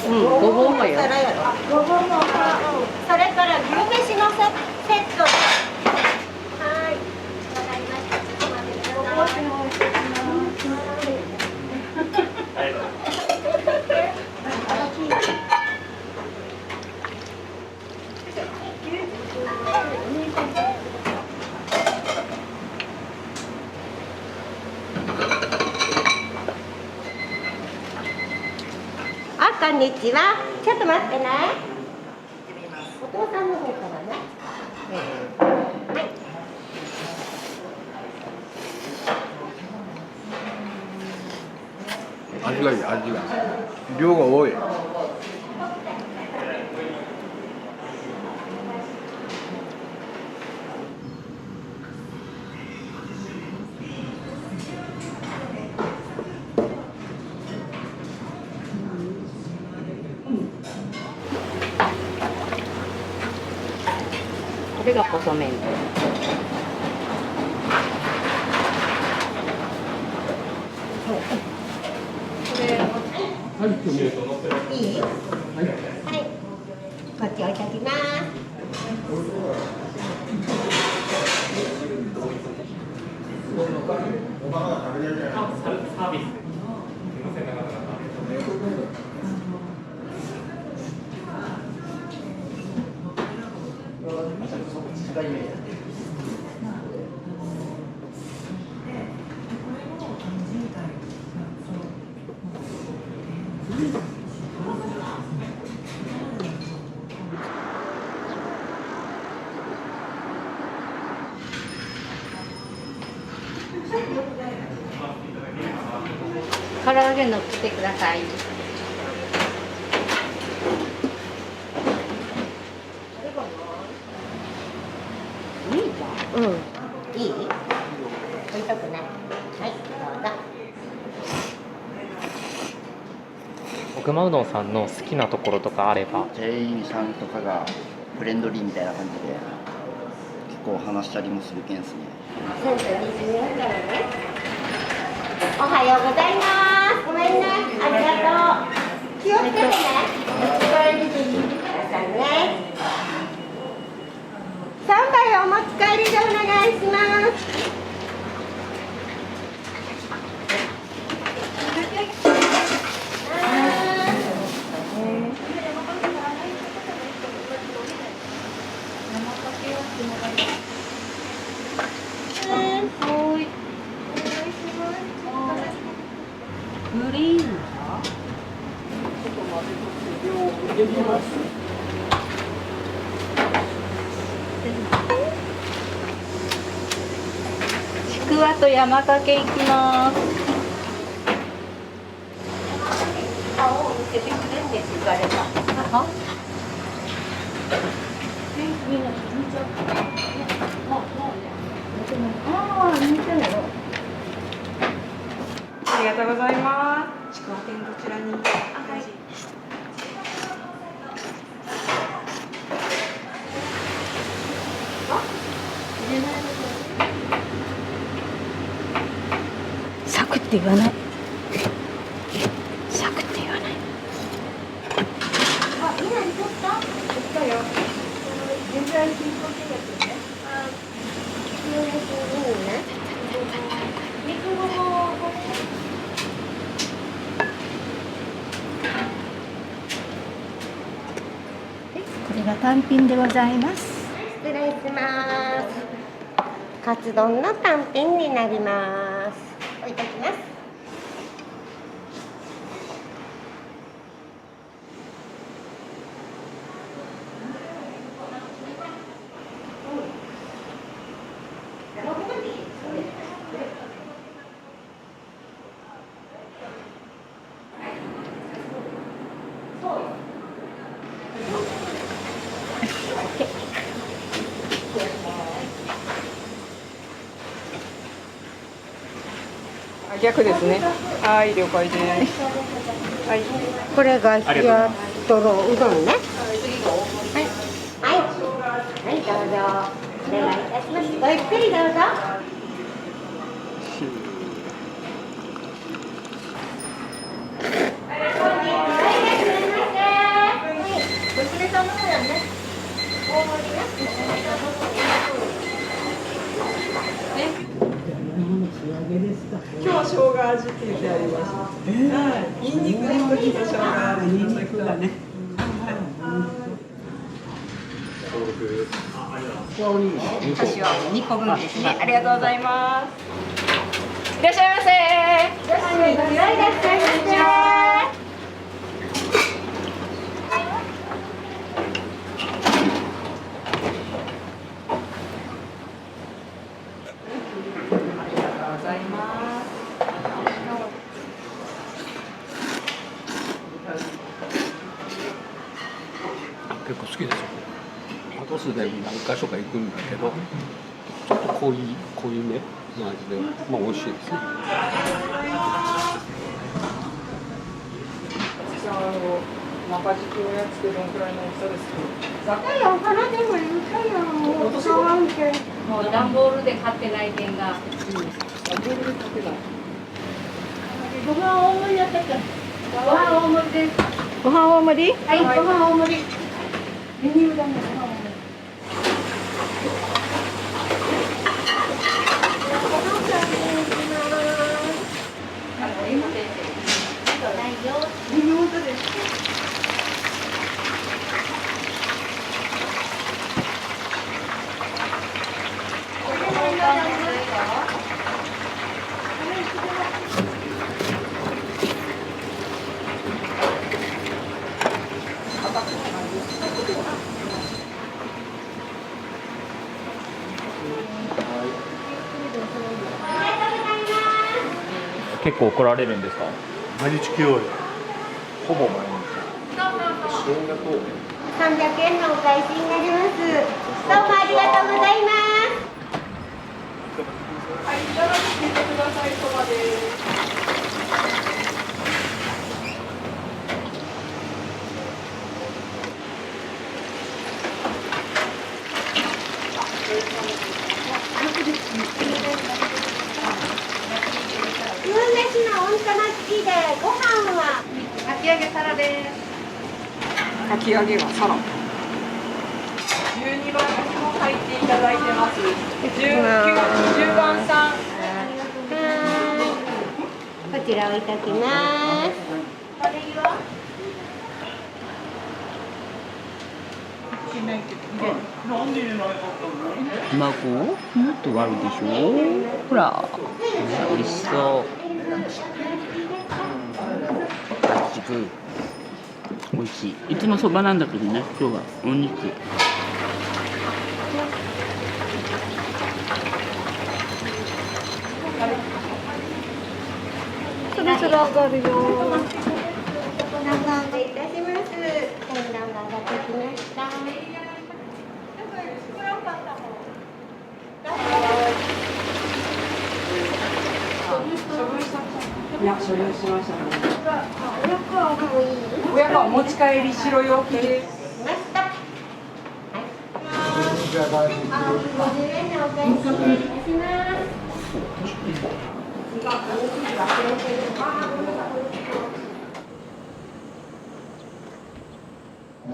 ごぼうもよ。ごぼうも、それから牛飯のセットで。はい。わかりました。ちょっと待ってください。こんにちは。ちょっと待ってね。お父さんの方からね。はい。味がいい、味が。量が多い。これが細麺。いい？はい。こっち置いておきます。サービス。唐揚げ乗っけてください。ね。はい、どうぞ。奥間うどんさんの好きなところとかあれば。店員さんとかがフレンドリーみたいな感じで結構話したりもするけんですね。1020円からね。おはようございます。ごめんね。ありがとう。気をつけてね。これ見てみてくださいね。3杯お持ち帰りでお願いします。グリーンはちくわと山かけいきます。顔を見せてくれんです言われた。ありがとうございます。ちくわ天どちらに。はい。サクって言わない。サクって言わない。あ、いなり取った？取ったよ。全然進行形ですよね。はい。いいね。肉ごぼう。これが単品でございます。失礼します。カツ丼の単品になります。置いておきます。逆ですね。はい、了解です。はい。これが冷やとろうどんね。はい。はい。はい、どうぞ。お願いいたします。ごゆっくりどうぞ。娘さんの方やね。大盛りね。今日は生姜味って言ってあります。はい。ニンニクの時と生姜味。ニンニクだね。私は2個分ですね。ありがとうございます。いらっしゃいませ。いらっしゃいませ。いらっしゃいませ。結構好きですよ。後数で何か所か行くんだけど、ちょっと濃いめの味で、まあ美味しいですね。中敷きのやつでどのくらいの大きさですか？高いよ、花でもいいかよ。もう使わんけん。もう段ボールで買ってない点が。段ボールで買ってない。ご飯大盛りやったっけ？ご飯大盛りです。ご飯大盛り？はい、ご飯大盛り。メニューだね、ご飯大盛り。結構怒られるんですか？毎日来ようよ。ほぼ毎日。塩がと300円のお返しになります。どうもありがとうございます。牛めしの温玉付きで、ご飯はかき揚げ皿です。かき揚げがサラ12番にも入っていただいてます。10番さん。こちらをいただきます。卵もっとあるでしょ。ほら、美味しそう。あっちく美味しい。いつもそばなんだけどね、今日はお肉。そろそろ上がるよ。南蛮でいたします。南蛮が上がってきました。いや、所有しましたね。親子は持ち帰り白い OK です。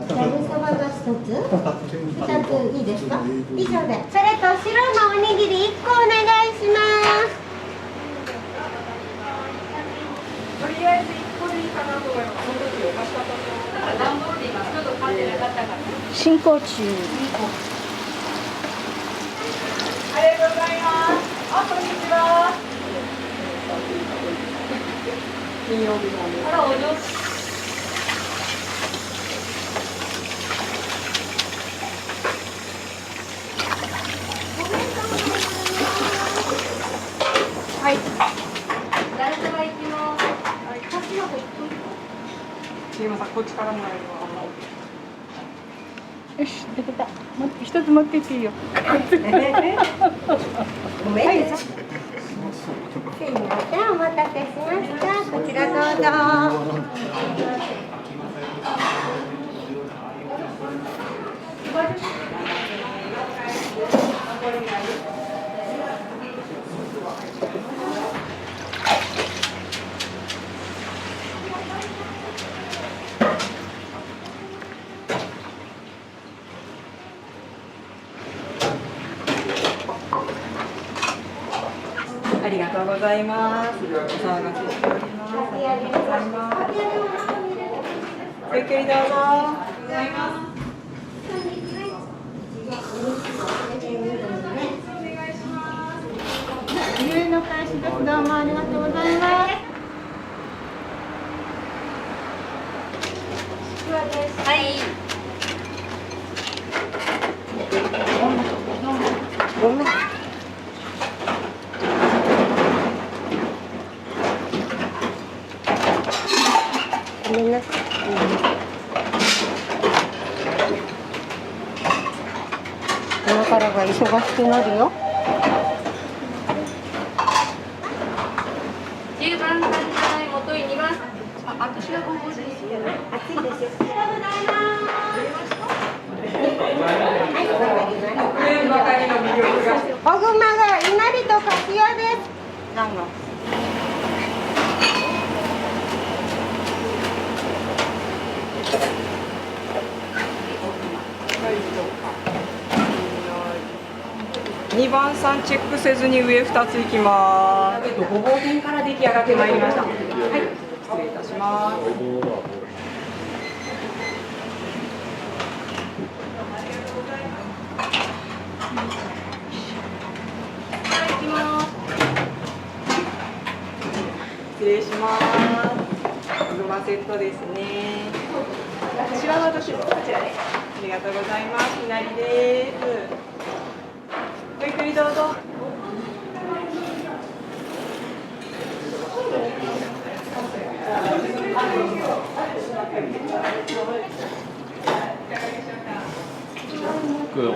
ざるそばが1つ、2ついいですか？以上で。それと白のおにぎり1個お願いします。とりあえず1個でいいかなと思います。その時おかしかったと思う。段ボールで今ちょっと買ってなかったから。進行中。ありがとうございます。あ、こんにちは。金曜日なんです。あら、お上手。はい。ざるそば行きます。はい。こっちの方。すみません、こっちからもらえるの。よし、できた。一つ持っていっていいよ。ごめんね。すいません、お待たせしました。こちらどうぞ。ありがとうございます。お騒がせしております。ありがとうございます。ごゆっくりどうぞ。ありがとうございます。自由の開始です。どうもありがとうございます。はい。ごめんなさい。今からが忙しくなるよ。10番さんじゃない、もとい2番。あ、私はごぼうですよね。暑いですよ。ありがとうございます。おぐまがいなりとかしわです。なんだ。2番さんチェックせずに上2ついきます。ごぼう天から出来上がってまいりました。はい、失礼いたします。失礼します。おぐまセットですね。こちらの私もこちらで。ありがとうございます。いなりです。ごゆっくりどうぞ。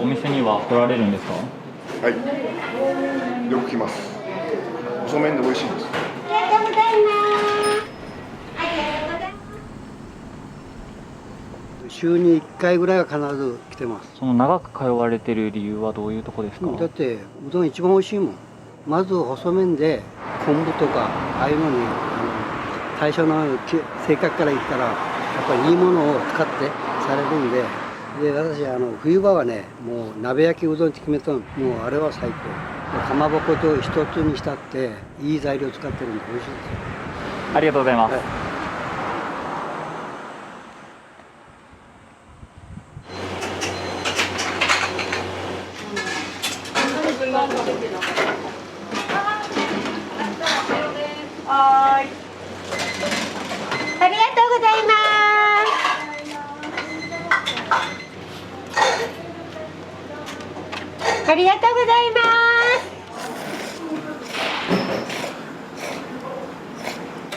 お店には来られるんですか？はい。よく来ます。細麺で美味しいです。ありがとうございます。ありがとうございます。週に1回ぐらいは必ず来てます。その長く通われてる理由はどういうとこですか？だってうどん一番美味しいもん。まず細麺で昆布とかああいうのに最初の性格から言ったらやっぱりいいものを使ってされるんで、私冬場はねもう鍋焼きうどんって決めたの、もうあれは最高。かまぼこと一つにしたっていい材料使ってるんで美味しいですよ。ありがとうございます。はい。ありがとうございます。ありがとうございま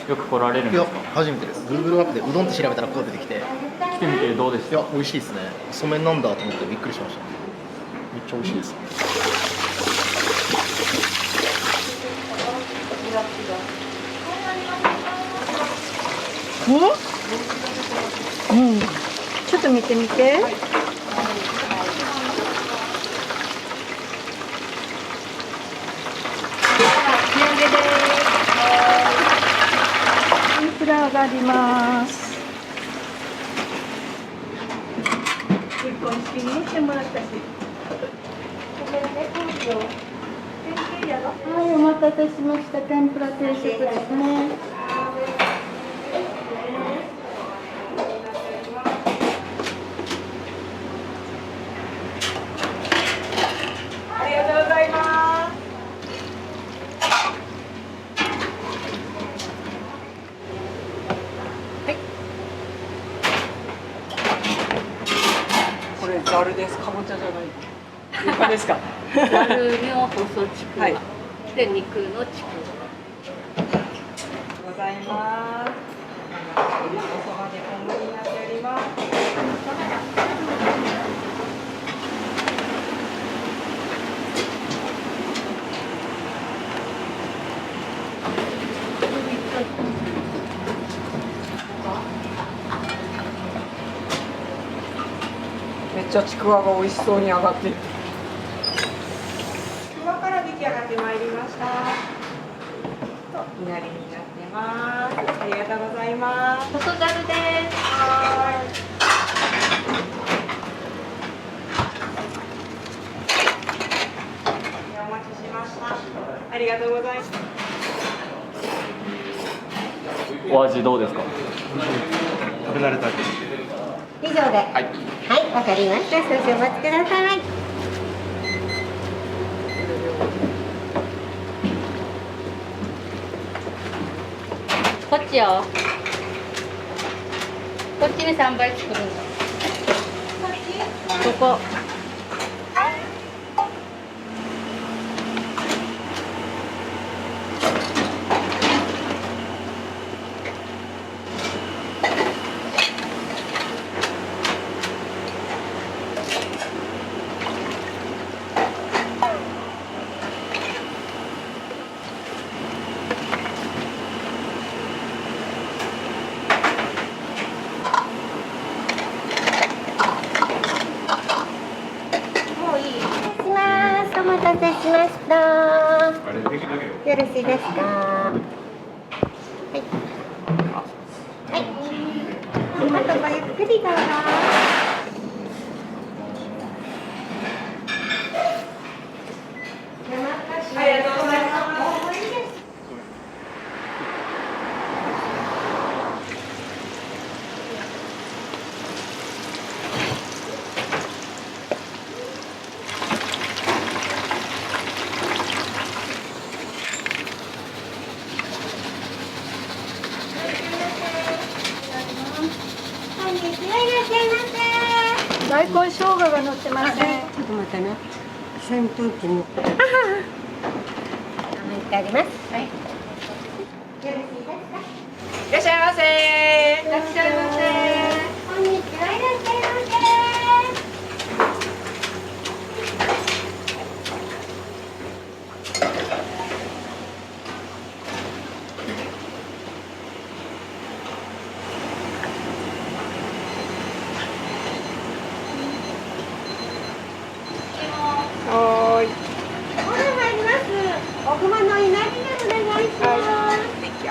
す。よく来られるんですか？初めてです。Google マップでうどんって調べたらこう出てきて。来てみてどうですか？いや、美味しいですね。細麺なんだと思ってびっくりしました。めっちゃ美味しいです。ちょっと見てみて。天ぷら上がります。結婚式に行ってもらったし。はい、お待たせしました。天ぷら定食ですね。ありがとうございます。これざるです。かぼちゃじゃない。床ですか。ざるの細ちくわ、はい、で肉のちくわ。ありがとうございます。おそばでこんなになっております。めっちゃちくわが美味しそうに上がってる。ちくわから出来上がってまいりました。いなりになってます。ありがとうございます。細ざるです。はい。お待ちしました。ありがとうございます。お味どうですか？食べられた。以上で。はい。はい、わかりました。少々お待ちください。こっちよ。こっちに3倍作るの。ここ。お待たせしました。よろしいですか。はい。はい。あとごゆっくりどうぞ。ありがとうございます。大根生姜が乗ってますね。ちょっと待ってね。扇風機に。あは。入ってあります。はい。よろしいですか。いらっしゃいませ。いらっしゃいませ。こんにちは。いらっしゃいませ。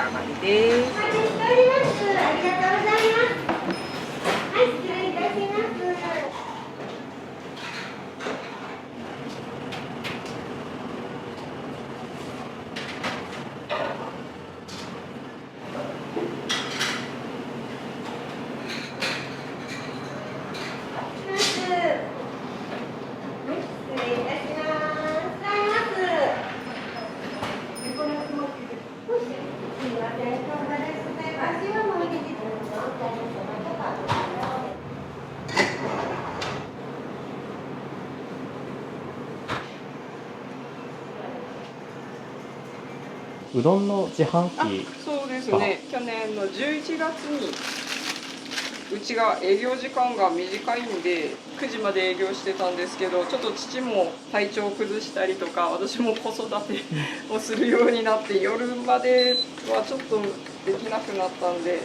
上がりです。ありがとうございます。はい、失礼いたします。うどんの自販機。そうですね。去年の11月にうちが営業時間が短いんで9時まで営業してたんですけど、ちょっと父も体調を崩したりとか、私も子育てをするようになって夜まではちょっとできなくなったんで、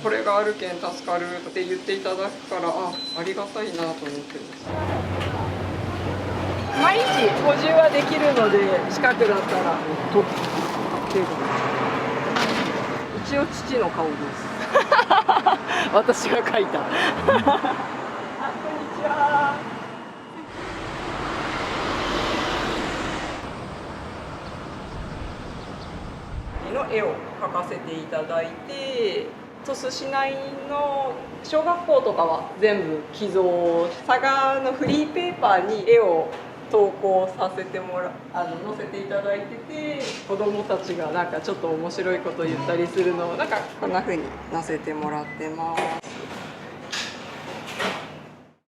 これがあるけん助かるって言っていただくから、ありがたいなと思ってます。毎日補充はできるので、近くだったら一応父の顔です。私が描いた。こんにちは。の絵を描かせていただいて、鳥栖市内の小学校とかは全部寄贈、佐賀のフリーペーパーに絵を投稿させてもら載せていただいてて、子どもたちがなんかちょっと面白いことを言ったりするのをなんかこんな風に載せてもらってます。